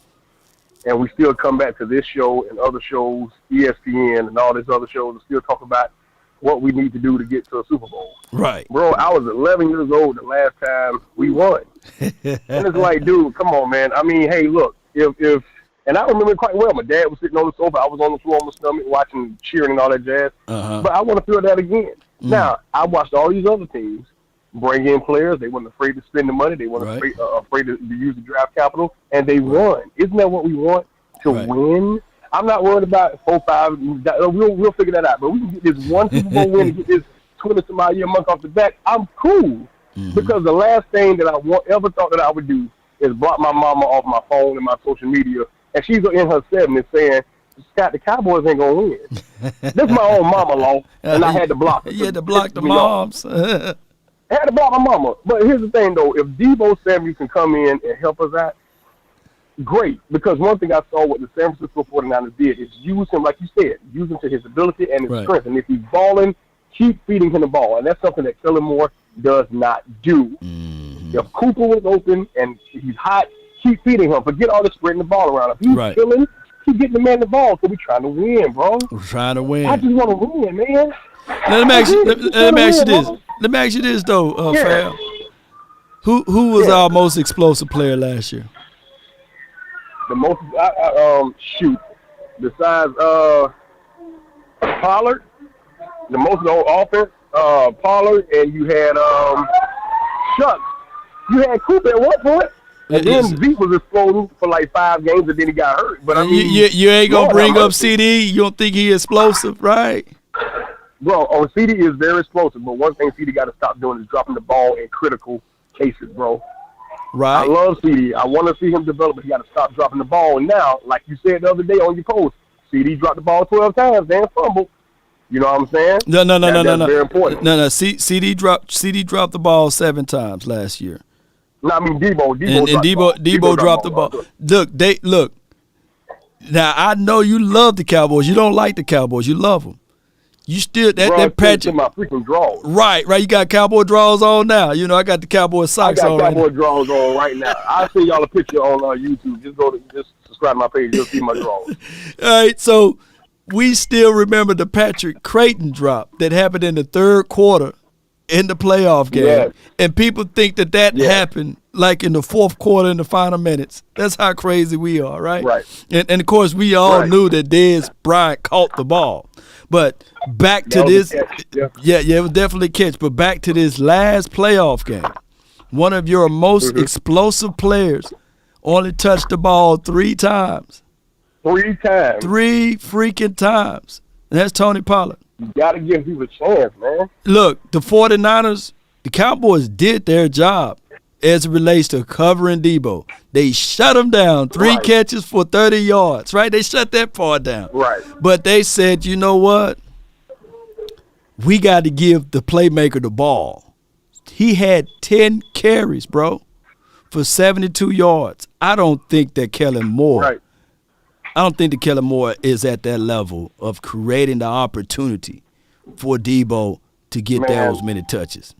and we still come back to this show and other shows, ESPN and all these other shows, and still talk about what we need to do to get to a Super Bowl. Right. Bro, I was 11 years old the last time we won. And it's like, dude, come on, man. I mean, hey, look, if and I remember it quite well. My dad was sitting on the sofa. I was on the floor on my stomach watching, cheering and all that jazz. Uh-huh. But I want to feel that again. Now, I watched all these other teams bring in players. They weren't afraid to spend the money. They weren't afraid to use the draft capital, and they won. Isn't that what we want, to win? I'm not worried about 4, 5. We'll figure that out. But we can get this one Super Bowl win and get this 20-some-odd-year month off the back. I'm cool. Because the last thing that I ever thought that I would do is block my mama off my phone and my social media. And she's in her 70s saying, Scott, the Cowboys ain't going to win. This is my own mama, Law, and I had to block her. You had to block the moms. I had to block my mama. But here's the thing, though. If Debo Samuel can come in and help us out, great. Because one thing I saw what the San Francisco 49ers did is use him, like you said, use him to his ability and his strength. And if he's balling, keep feeding him the ball. And that's something that Kellen Moore does not do. If Cooper was open and he's hot, keep feeding him. Forget all this spreading the ball around. If he's killing, keep getting the man the ball because we're trying to win, bro. We're trying to win. I just want to win, man. Let me ask you this. Let me ask you this though, Fab. Who was our most explosive player last year? The most, besides Pollard, the most of the whole offense, Pollard, and you had Shucks. You had Cooper at one point, and then Zeke was exploding for like 5 games, and then he got hurt. But I mean, you ain't gonna bring up CD. You don't think he explosive, right? Bro, CD is very explosive, but one thing CD got to stop doing is dropping the ball in critical cases, bro. Right. I love CD. I want to see him develop, but he got to stop dropping the ball. And now, like you said the other day on your post, CD dropped the ball 12 times and fumbled. You know what I'm saying? No. That's very important. No. CD dropped the ball 7 times last year. No, I mean Debo. Debo dropped the ball. Look. Now I know you love the Cowboys. You don't like the Cowboys. You love them. You still that Patrick. My freaking draws. Right. You got Cowboy draws on now. You know I got the Cowboy socks on. I got Cowboy draws on right now. I'll send y'all a picture on YouTube. Just subscribe to my page. You'll see my draws. All right. So we still remember the Patrick Creighton drop that happened in the 3rd quarter in the playoff game. Yes. And people think that happened like in the 4th quarter in the final minutes. That's how crazy we are, right? Right. And of course, we all knew that Dez Bryant caught the ball. But back to this, it was definitely a catch. But back to this last playoff game, one of your most explosive players only touched the ball 3 times. 3 times. 3 freaking times. And that's Tony Pollard. You got to give people a chance, man. Look, the 49ers, the Cowboys did their job as it relates to covering Debo. They shut him down. 3 catches for 30 yards, right? They shut that part down. Right. But they said, you know what? We got to give the playmaker the ball. He had 10 carries, bro, for 72 yards. I don't think that Kellen Moore is at that level of creating the opportunity for Debo to get those many touches.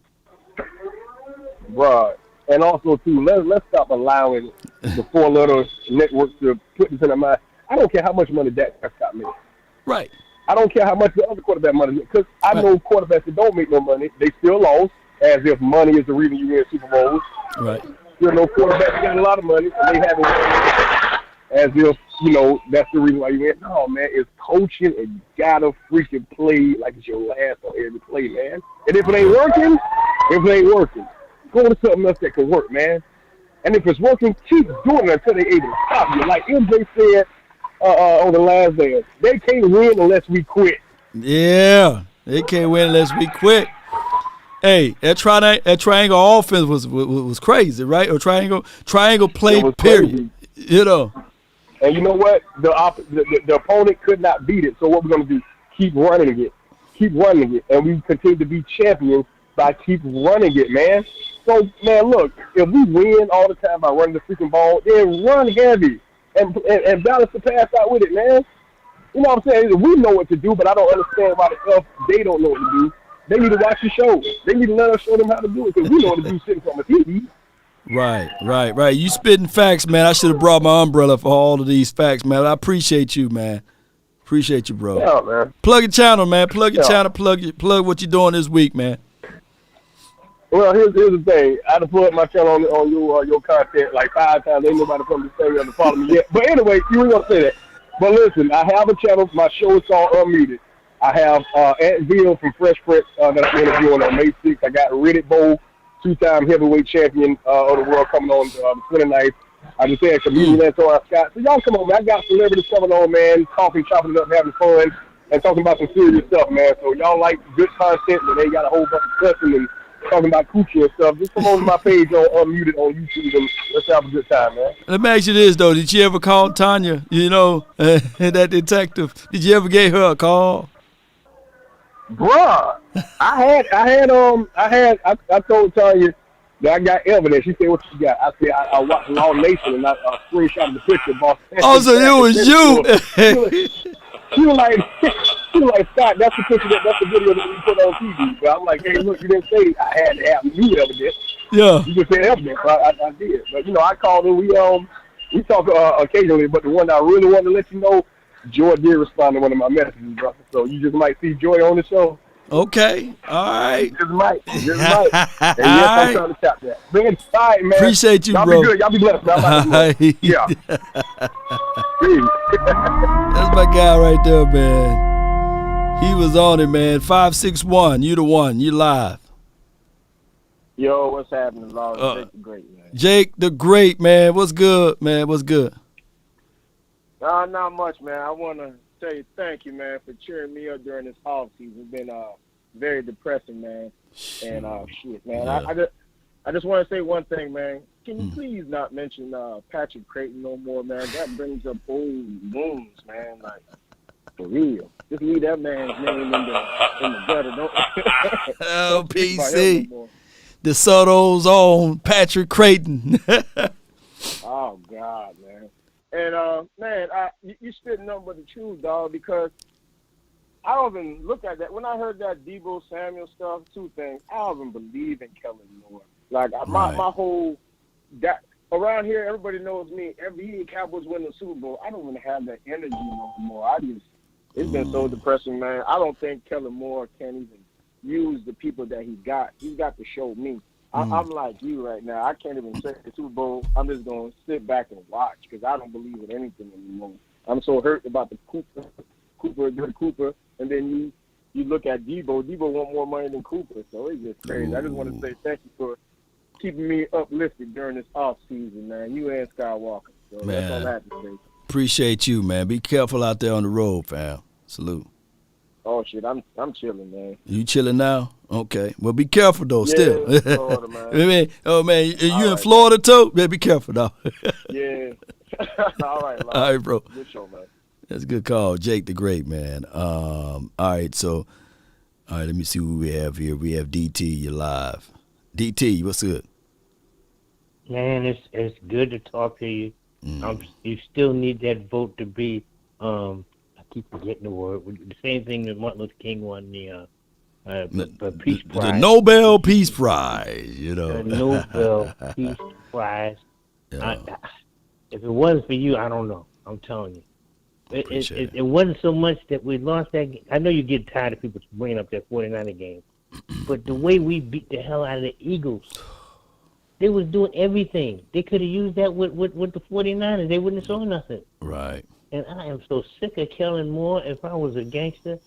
Right. And also, too, let's stop allowing the 4-letter networks to put this in our mind. I don't care how much money Dak Prescott makes. Right. I don't care how much the other quarterback money makes. Because I know quarterbacks that don't make no money, they still lost, as if money is the reason you win Super Bowls. Right. Still know quarterbacks getting a lot of money, and they haven't won, as if, that's the reason why you win. No, man, it's coaching, and you got to freaking play like it's your last on every play, man. And if it ain't working, go to something else that can work, man. And if it's working, keep doing it until they're able to stop you. Like MJ said on the last day, they can't win unless we quit. Yeah, they can't win unless we quit. Hey, that triangle offense was crazy, right? Or triangle play, period. Crazy. And you know what? The opponent could not beat it. So what we're going to do, keep running it. And we continue to be champions by keep running it, man. So, man, look, if we win all the time by running the freaking ball, then run heavy and balance the pass out with it, man. You know what I'm saying? We know what to do, but I don't understand why the hell they don't know what to do. They need to watch the show. They need to let us show them how to do it because we know what to do sitting from a TV. Right. You spitting facts, man. I should have brought my umbrella for all of these facts, man. I appreciate you, man. Appreciate you, bro. Yeah, man. Plug your channel, man. Plug your channel. Plug what you're doing this week, man. Well, here's the thing. I done put my channel on your content like 5 times. Ain't nobody from the area to follow me yet. But anyway, you were going to say that. But listen, I have a channel. My show is called Unmuted. I have Aunt Ville from Fresh Prince that I'm interviewing on May 6th. I got Riddick Bowe, 2-time heavyweight champion of the world, coming on the 29th. I just had comedian Antoine Scott. So y'all come on, man. I got celebrities coming on, man, talking, chopping it up, having fun, and talking about some serious stuff, man. So y'all like good content, but they got a whole bunch of cussing and talking about coochie and stuff. Just come on to my page on Unmuted on YouTube and let's have a good time, man. Let me ask you this, though. Did you ever call Tanya, that detective? Did you ever give her a call? Bruh, I told Tanya that I got evidence. She said, "What you got?" I said, "I watched Law Nation and I screenshotted the picture, boss." Oh, so it was you. She was like, She was like, Scott, that's the picture, that's the video that we put on TV. But I'm like, hey, look, you didn't say I had to have new evidence. Yeah. You just said evidence. I did. But, I called her. We talk occasionally, but the one I really wanted to let you know, Joy did respond to one of my messages, brother. So you just might see Joy on the show. Okay. All right. Just might. And yes, I'm trying to tap that. Man, all right, man. Appreciate you, y'all bro. Y'all be good. Y'all be blessed, man. Yeah. That's my guy right there, man. He was on it, man. 561. You the one. You live. Yo, what's happening, Lord? Jake the Great, man. Jake the Great, man. What's good, man? What's good? Not much, man. I want to say thank you, man, for cheering me up during this off season. It's been very depressing, man. And shit, man. Yeah. I just want to say one thing, man. Can you please not mention Patrick Creighton no more, man? That brings up old wounds, man. Like, for real. Just leave that man's name in the gutter. Don't PC. No, the Soto's own Patrick Creighton. Oh, God, man. And, man, you spitting nothing but the truth, dog, because I don't even look at that. When I heard that Debo Samuel stuff, two things. I don't even believe in Kellen Moore. Like, my whole – around here, everybody knows me. Every year Cowboys win the Super Bowl, I don't even have that energy no more. It's been so depressing, man. I don't think Kellen Moore can even use the people that he got. He's got to show me. I'm like you right now. I can't even say the Super Bowl. I'm just going to sit back and watch because I don't believe in anything anymore. I'm so hurt about the Cooper, and then you look at Debo. Debo want more money than Cooper, so it's just crazy. I just want to say thank you for keeping me uplifted during this off season, man. You and Skywalker. So man, that's all I have to say. Appreciate you, man. Be careful out there on the road, fam. Salute. Oh shit, I'm chilling, man. You chilling now? Okay. Well, be careful though. Yeah, still. Florida, man. You in Florida too? Man, be careful though. Yeah. All right, Lord. All right, bro. Good show, man. That's a good call, Jake the Great, man. All right, so let me see who we have here. We have DT. You're live. DT, what's good? Man, it's good to talk to you. You still need that vote to be. I keep forgetting the word. The same thing that Martin Luther King won the Peace Prize. The Nobel Peace Prize. You know. The Nobel Peace Prize. Yeah. If it wasn't for you, I don't know. I'm telling you. It wasn't so much that we lost that game. I know you get tired of people bringing up that 49er game, but the way we beat the hell out of the Eagles. They was doing everything. They could have used that with the 49ers. They wouldn't have shown nothing. Right. And I am so sick of Kellen Moore. If I was a gangster,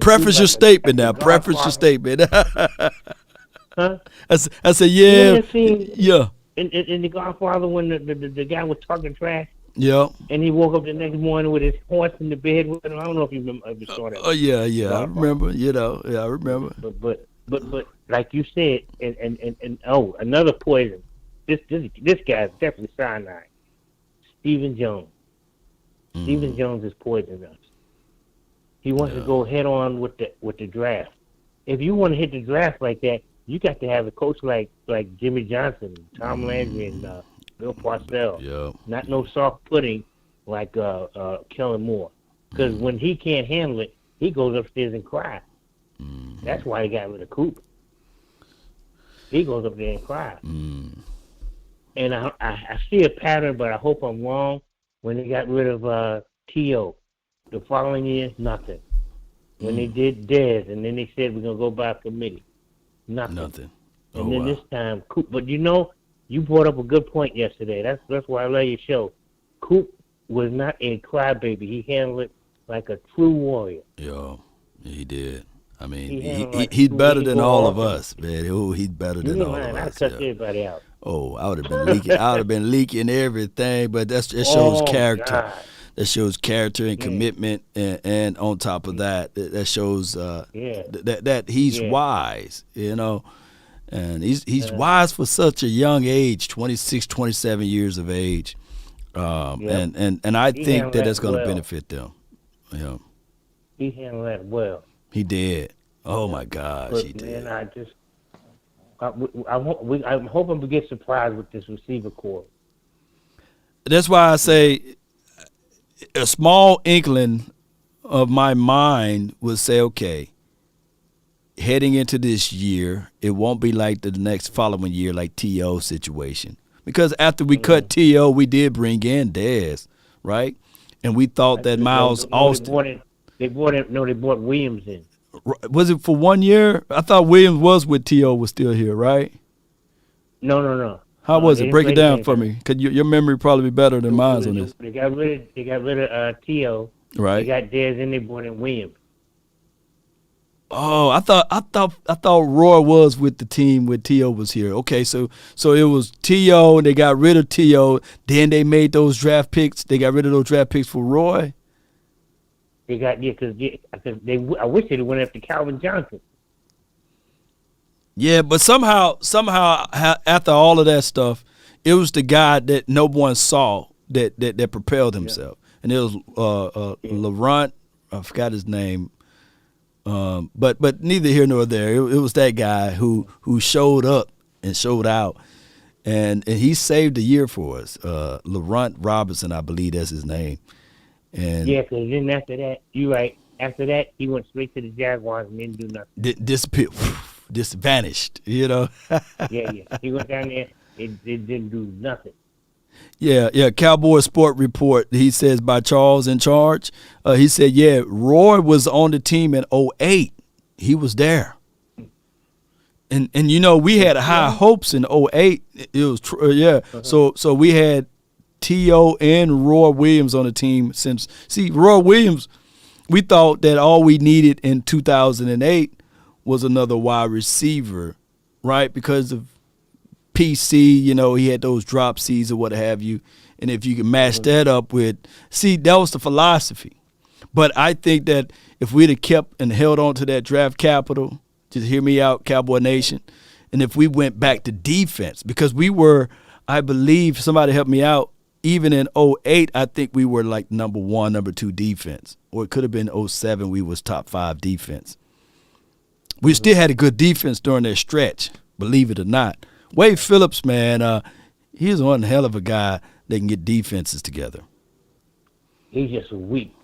preface your statement now. Preface your statement. Huh? I said, yeah. Yeah. In The Godfather, when the guy was talking trash. Yeah. And he woke up the next morning with his horse in the bed with him. I don't know if you remember. If you saw that. Oh yeah. I remember. I remember. But like you said, and another poison. This guy's definitely cyanide. Stephen Jones. Stephen Jones is poisoning us. He wants to go head on with the draft. If you want to hit the draft like that, you got to have a coach like Jimmy Johnson, Tom Landry, and Bill Parcells. Yeah. Not no soft pudding like Kellen Moore. Because when he can't handle it, he goes upstairs and cries. That's why he got rid of Cooper. He goes up there and cries. And I see a pattern, but I hope I'm wrong. When they got rid of T.O., the following year, nothing. When they did Dez, and then they said we're going to go by committee, nothing. And then this time, Coop. But you brought up a good point yesterday. That's why I love your show. Coop was not a crybaby. He handled it like a true warrior. Yeah, he did. I mean, he's better than all of us, man. Oh, he's better than all of us. I cut everybody out. Oh, I would have been leaking. I would have been leaking everything. But that shows character. God. That shows character and commitment, and on top of that, that shows that he's wise. And he's wise for such a young age, 26, 27 years of age. And I think that's going to benefit them. Yeah. He handled that well. He did. Oh my gosh, he did. Man, I'm hoping we get surprised with this receiver core. That's why I say a small inkling of my mind would say, okay, heading into this year, it won't be like the next following year, like T.O. situation. Because after we cut T.O., we did bring in Dez, right? And we thought that Miles Austin. They brought Williams in. Was it for 1 year? I thought Williams was with T.O. was still here, right? No. How was it? Break it down for me, because your memory probably be better than mine on this. They got rid of T.O. Right. They got Dez and they brought in Williams. Oh, I thought Roy was with the team when T.O. was here. Okay, so it was T.O. and they got rid of T.O. Then they made those draft picks. They got rid of those draft picks for Roy. They got because I wish they went after Calvin Johnson. Yeah, but somehow after all of that stuff, it was the guy that no one saw that propelled himself, and it was Laurent. I forgot his name. But neither here nor there. It was that guy who showed up and showed out, and he saved the year for us. Laurent Robinson, I believe that's his name. And yeah, because then after that, you're right. After that, he went straight to the Jaguars and didn't do nothing. Disappeared, just vanished. You know. Yeah. He went down there. It didn't do nothing. Yeah. Cowboy Sport Report, he says, by Charles in Charge. He said, yeah, Roy was on the team in 2008. He was there. And we had high hopes in 2008. It was So we had T.O. and Roy Williams on the team since. See, Roy Williams, we thought that all we needed in 2008 was another wide receiver, right? Because of PC, he had those drop C's or what have you. And if you can match that up with, that was the philosophy. But I think that if we'd have kept and held on to that draft capital, just hear me out, Cowboy Nation, and if we went back to defense, because we were, I believe, somebody help me out, even in 2008, I think we were like number 1, number 2 defense. Or it could have been 2007, we was top 5 defense. We still had a good defense during that stretch, believe it or not. Wade Phillips, man, he's one hell of a guy that can get defenses together. He's just a weak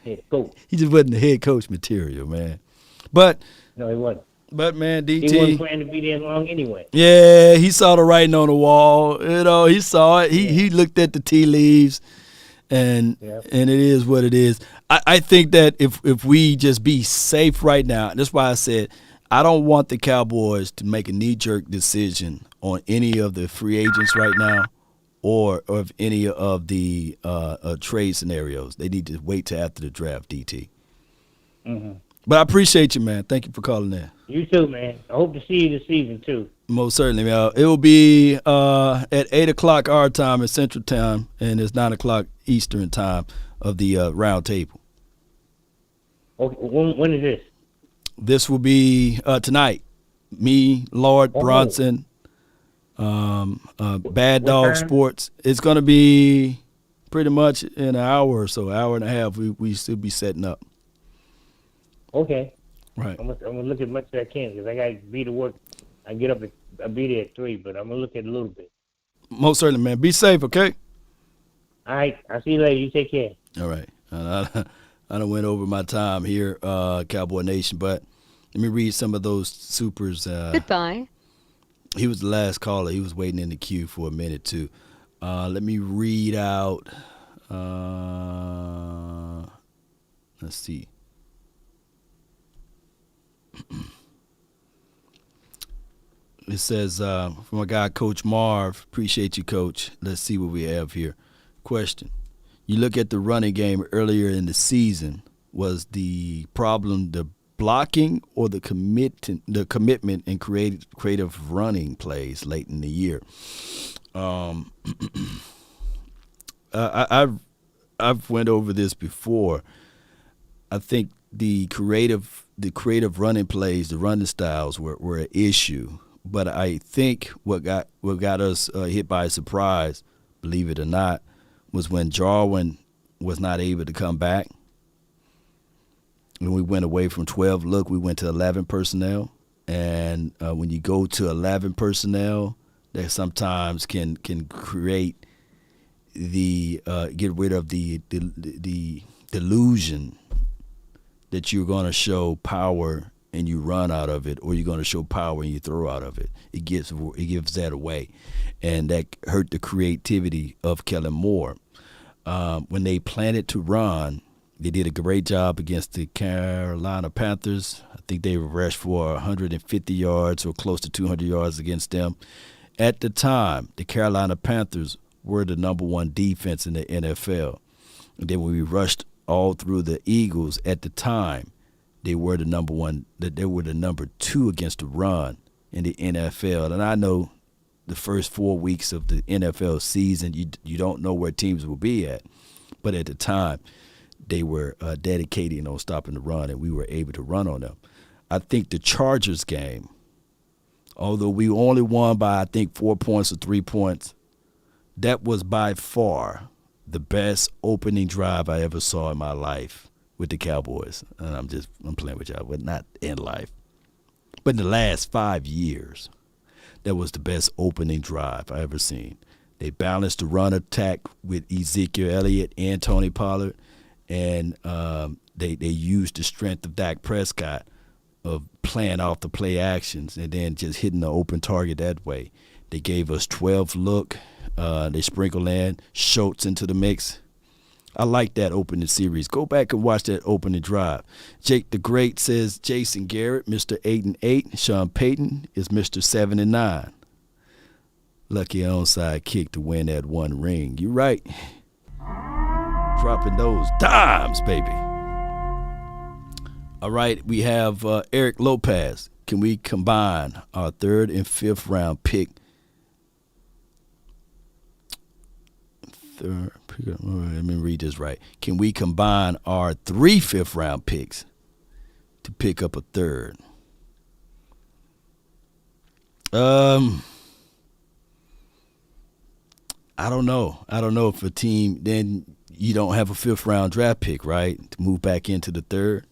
head coach. He just wasn't the head coach material, man. But no, he wasn't. But man, DT, he wasn't planning to be there long anyway. Yeah, he saw the writing on the wall. He saw it. He looked at the tea leaves, and it is what it is. I think that if we just be safe right now, that's why I said I don't want the Cowboys to make a knee-jerk decision on any of the free agents right now or of any of the trade scenarios. They need to wait till after the draft, DT. Mm-hmm. But I appreciate you, man. Thank you for calling in. You too, man. I hope to see you this season, too. Most certainly, man. It will be at 8 o'clock our time at Central Time, and it's 9 o'clock Eastern Time of the Roundtable. Okay, when is this? This will be tonight. Me, Lord Bronson, Bad Dog Sports. It's going to be pretty much in an hour or so, hour and a half. We still be setting up. Okay. Right. I'm gonna look as much as I can because I got to be to work. I get up. I'll be there at 3, but I'm gonna look at it a little bit. Most certainly, man. Be safe, okay? All right. I'll see you later. You take care. All right. I done went over my time here, Cowboy Nation, but let me read some of those supers. Goodbye. He was the last caller. He was waiting in the queue for a minute, too. Let me read out. Let's see. It says, from my guy, Coach Marv, appreciate you, Coach. Let's see what we have here. Question. You look at the running game earlier in the season, was the problem the blocking or the commitment in creative running plays late in the year? I've went over this before. I think the creative running plays, the running styles were an issue. But I think what got us hit by surprise, believe it or not, was when Jarwin was not able to come back. When we went away from 12 look, we went to 11 personnel. And when you go to 11 personnel, that sometimes can create the get rid of the delusion that you're going to show power and you run out of it, or you're going to show power and you throw out of it. It gives that away, and that hurt the creativity of Kellen Moore. When they planned to run, they did a great job against the Carolina Panthers. I think they rushed for 150 yards or close to 200 yards against them. At the time, the Carolina Panthers were the number one defense in the NFL. And then when we rushed all through the Eagles at the time, they were the number one. They were the number two against the run in the NFL. And I know the first 4 weeks of the NFL season, you don't know where teams will be at. But at the time, they were dedicating on stopping the run, and we were able to run on them. I think the Chargers game, although we only won by, I think, 4 points or 3 points, that was by far the best opening drive I ever saw in my life with the Cowboys. And I'm playing with y'all, but not in life. But in the last 5 years, that was the best opening drive I ever seen. They balanced the run attack with Ezekiel Elliott and Tony Pollard, and they used the strength of Dak Prescott of playing off the play actions and then just hitting the open target that way. They gave us 12 look. They sprinkled in Schultz into the mix. I like that opening series. Go back and watch that opening drive. Jake the Great says Jason Garrett, Mr. 8-8. Sean Payton is Mr. 7-9. Lucky onside kick to win that one ring. You're right. Dropping those dimes, baby. All right, we have Eric Lopez. Can we combine our 3rd and 5th round pick? Let me read this right. Can we combine our 3 5th round picks to pick up a 3rd? I don't know. I don't know if a team, then you don't have a 5th round draft pick, right, to move back into the 3rd.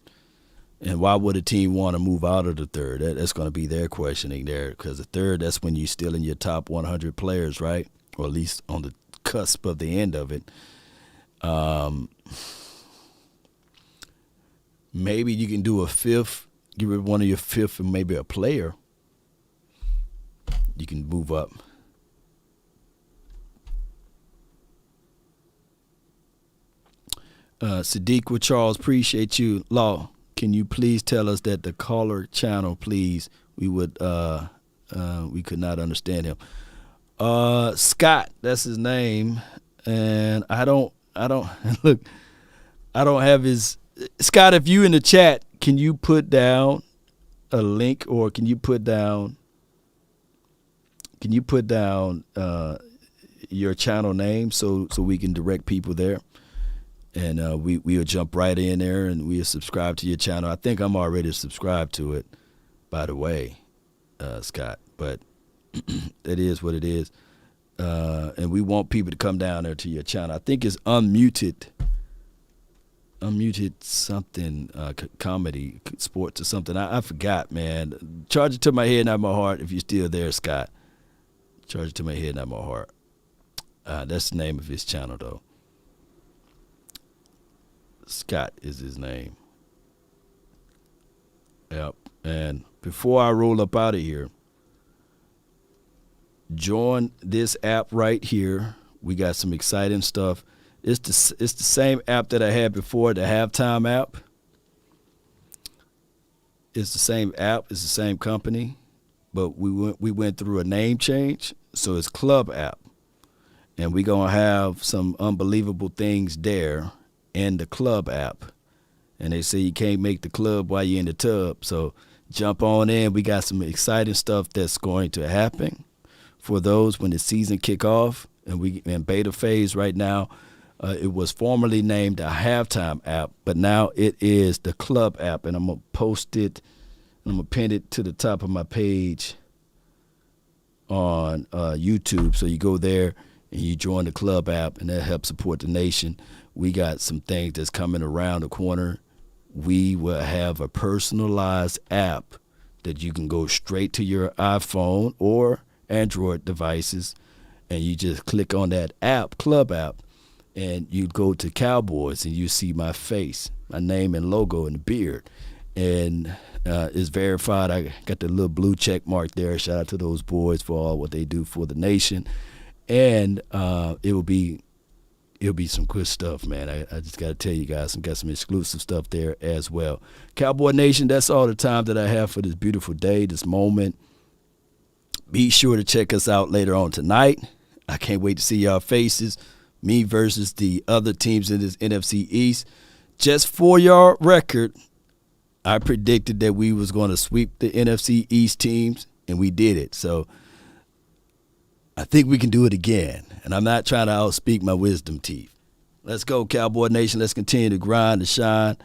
And why would a team want to move out of the 3rd? That's going to be their questioning there, because the 3rd, that's when you're still in your top 100 players, right, or at least on the cusp of the end of it. Maybe you can do a 5th, give it one of your 5th and maybe a player. You can move up. Sadiq with Charles, appreciate you. Law, can you please tell us that the caller channel, please? We could not understand him. Scott, that's his name, and I don't look. I don't have his. Scott, if you in the chat, can you put down a link, or can you put down your channel name so we can direct people there, and we'll jump right in there and we'll subscribe to your channel. I think I'm already subscribed to it, by the way, Scott, but. That is what it is. And we want people to come down there to your channel. I think it's unmuted something, comedy, sports or something. I forgot, man. Charge it to my head, not my heart, if you're still there, Scott. Charge it to my head, not my heart. That's the name of his channel, though. Scott is his name. Yep. And before I roll up out of here, join this app right here. We got some exciting stuff. It's the same app that I had before, the Halftime app. It's the same app. It's the same company, but we went through a name change, so it's Club app, and we're gonna have some unbelievable things there in the Club app. And they say you can't make the club while you're in the tub, so jump on in. We got some exciting stuff that's going to happen for those when the season kick off, and we in beta phase right now. It was formerly named the Halftime app, but now it is the Club app, and I'm gonna post it. I'm gonna pin it to the top of my page on YouTube. So you go there and you join the Club app, and that helps support the nation. We got some things that's coming around the corner. We will have a personalized app that you can go straight to your iPhone or Android devices, and you just click on that app, Club app, and you go to Cowboys and you see my face. my name and logo and the beard. And it's verified. I got the little blue check mark there. Shout out to those boys for all what they do for the nation. And it'll be some good stuff, man. I just got to tell you guys, got some exclusive stuff there as well. Cowboy Nation, that's all the time that I have for this beautiful day, this moment. Be sure to check us out later on tonight. I can't wait to see y'all faces. Me versus the other teams in this NFC East. Just for your record, I predicted that we was going to sweep the NFC East teams, and we did it. So I think we can do it again. And I'm not trying to outspeak my wisdom teeth. Let's go, Cowboy Nation. Let's continue to grind and shine.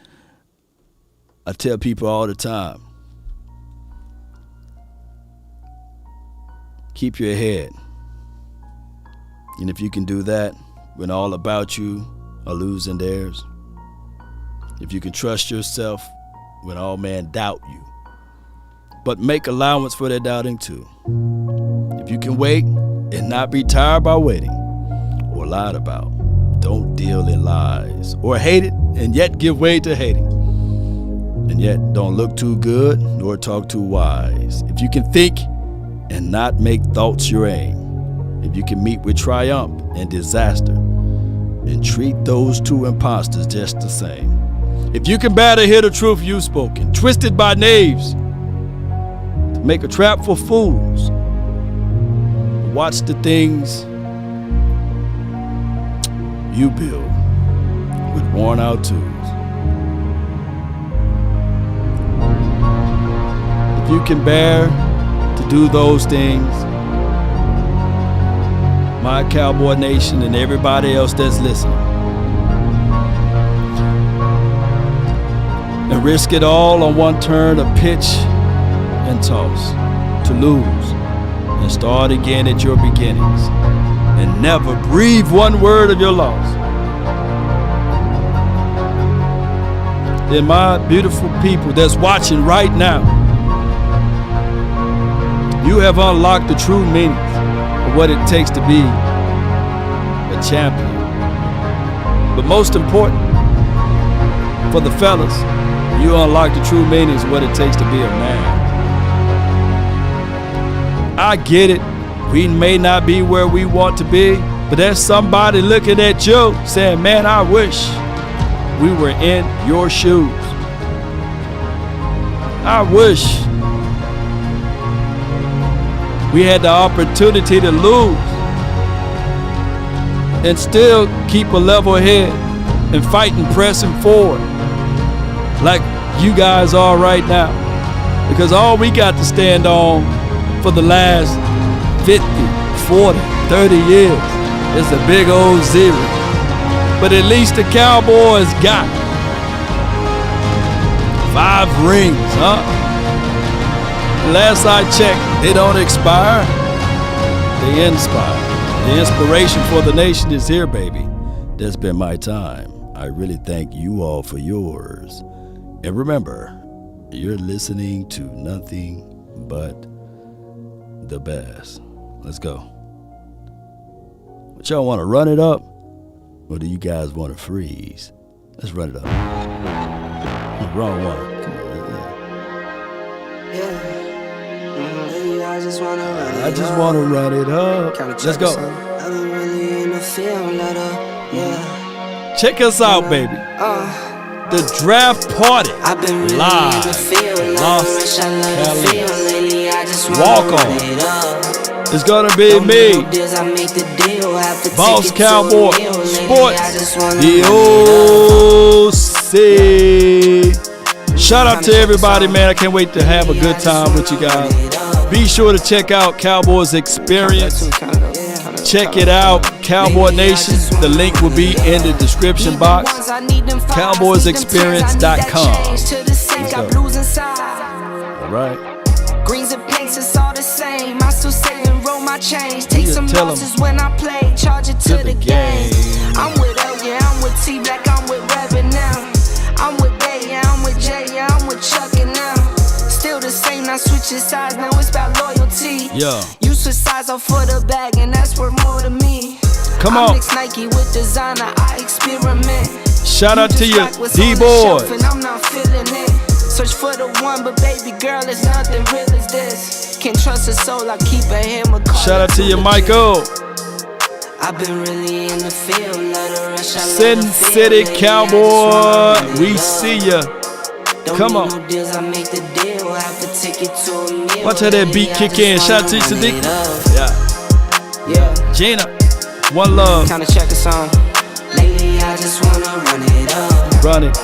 I tell people all the time, keep your head. And if you can do that when all about you are losing theirs, if you can trust yourself when all men doubt you, but make allowance for their doubting too. If you can wait and not be tired by waiting or lied about, don't deal in lies or hate it and yet give way to hating. And yet don't look too good nor talk too wise. If you can think and not make thoughts your aim, if you can meet with triumph and disaster and treat those two imposters just the same. If you can bear to hear the truth you've spoken, twisted by knaves to make a trap for fools, watch the things you build with worn out tools. If you can bear to do those things, my Cowboy Nation and everybody else that's listening, and risk it all on one turn of pitch and toss to lose and start again at your beginnings and never breathe one word of your loss. Then my beautiful people that's watching right now, you have unlocked the true meanings of what it takes to be a champion. But most important, for the fellas, you unlock the true meanings of what it takes to be a man. I get it. We may not be where we want to be, but there's somebody looking at you saying, man, I wish we were in your shoes. I wish we had the opportunity to lose and still keep a level head and fight and pressing forward like you guys are right now. Because all we got to stand on for the last 50, 40, 30 years is a big old zero. But at least the Cowboys got 5 rings, huh? Last I checked, they don't expire, they inspire. The inspiration for the nation is here, baby. That's been my time. I really thank you all for yours. And remember, you're listening to nothing but the best. Let's go. But y'all want to run it up? Or do you guys want to freeze? Let's run it up. Wrong one. Come on. Yeah. I just want to run it up. I just want to run it up. Let's go. I've been really in the field, let up. Yeah. Check us out, baby. The draft party I've been really live in the field, Los Cowboys. Lately, I just want Walk to run on. it up. It's gonna be me, I make the deal, have to Boss take it to Cowboy a meal. Lately, Sports, I just wanna the OC. Shout out to everybody, man. I can't wait to have a good time with you guys. Be sure to check out Cowboys Experience. Check it out, Cowboy Nation. The link will be in the description box. CowboysExperience.com. Let's go. All right. Greens and pinks, it's all the same. I still say and roll my change. Take You some tell 'em losses when I play. Charge it to the game. I'm with L, yeah, I'm with T Black, I'm with Reverend now. I'm with Bay, yeah, I'm with J, yeah, I'm with Chuck and now. Still the same, not switching sides, now it's about loyalty. Yeah. You switch sides off for the bag, and that's worth more to me. Come I on. mix Nike with designer, I experiment. Shout out to you, D-Boys. And I'm not feeling it. Search for the one, but baby girl, it's nothing real as this. Can't trust a soul, I keep a hammer. Shout out to you, Michael. I've been really in the field, let her rush. Sin City Cowboy, we see ya. Come on. Watch how that beat kick in. Shout out to you, Sadiq. Yeah. Gina, one love. Kinda check a song. Lately, I just wanna run it up. Run it.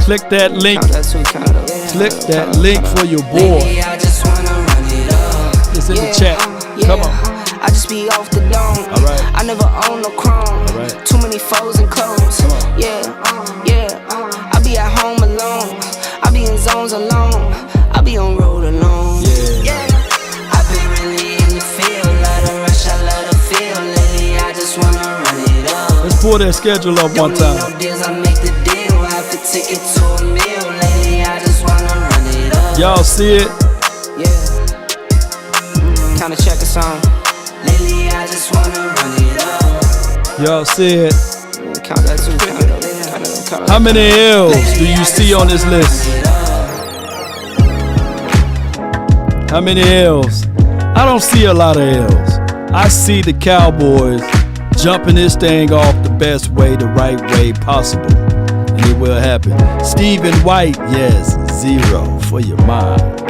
Click that link. Click that link for your boy. It's in the chat. Come on. I just be off the dome. Alright. I never own no chrome. Alright. Too many foes and clones. Yeah. I be at home alone. I be in zones alone. I be on road alone. Yeah. I been really in the field. Let her rush, I let her feel. Lately, I just wanna run it up. Let's pull that schedule up one time. No deals, I make the deal. Have to take it to a meal. Lately, I just wanna run it up. Y'all see it? Yeah. Kinda check a song. Lately, I just wanna run it up. Y'all see it? Count that too. How many L's do you see on this list? How many L's? I don't see a lot of L's. I see the Cowboys jumping this thing off the best way, the right way possible. And it will happen. Stephen White, yes, 0 for your mind.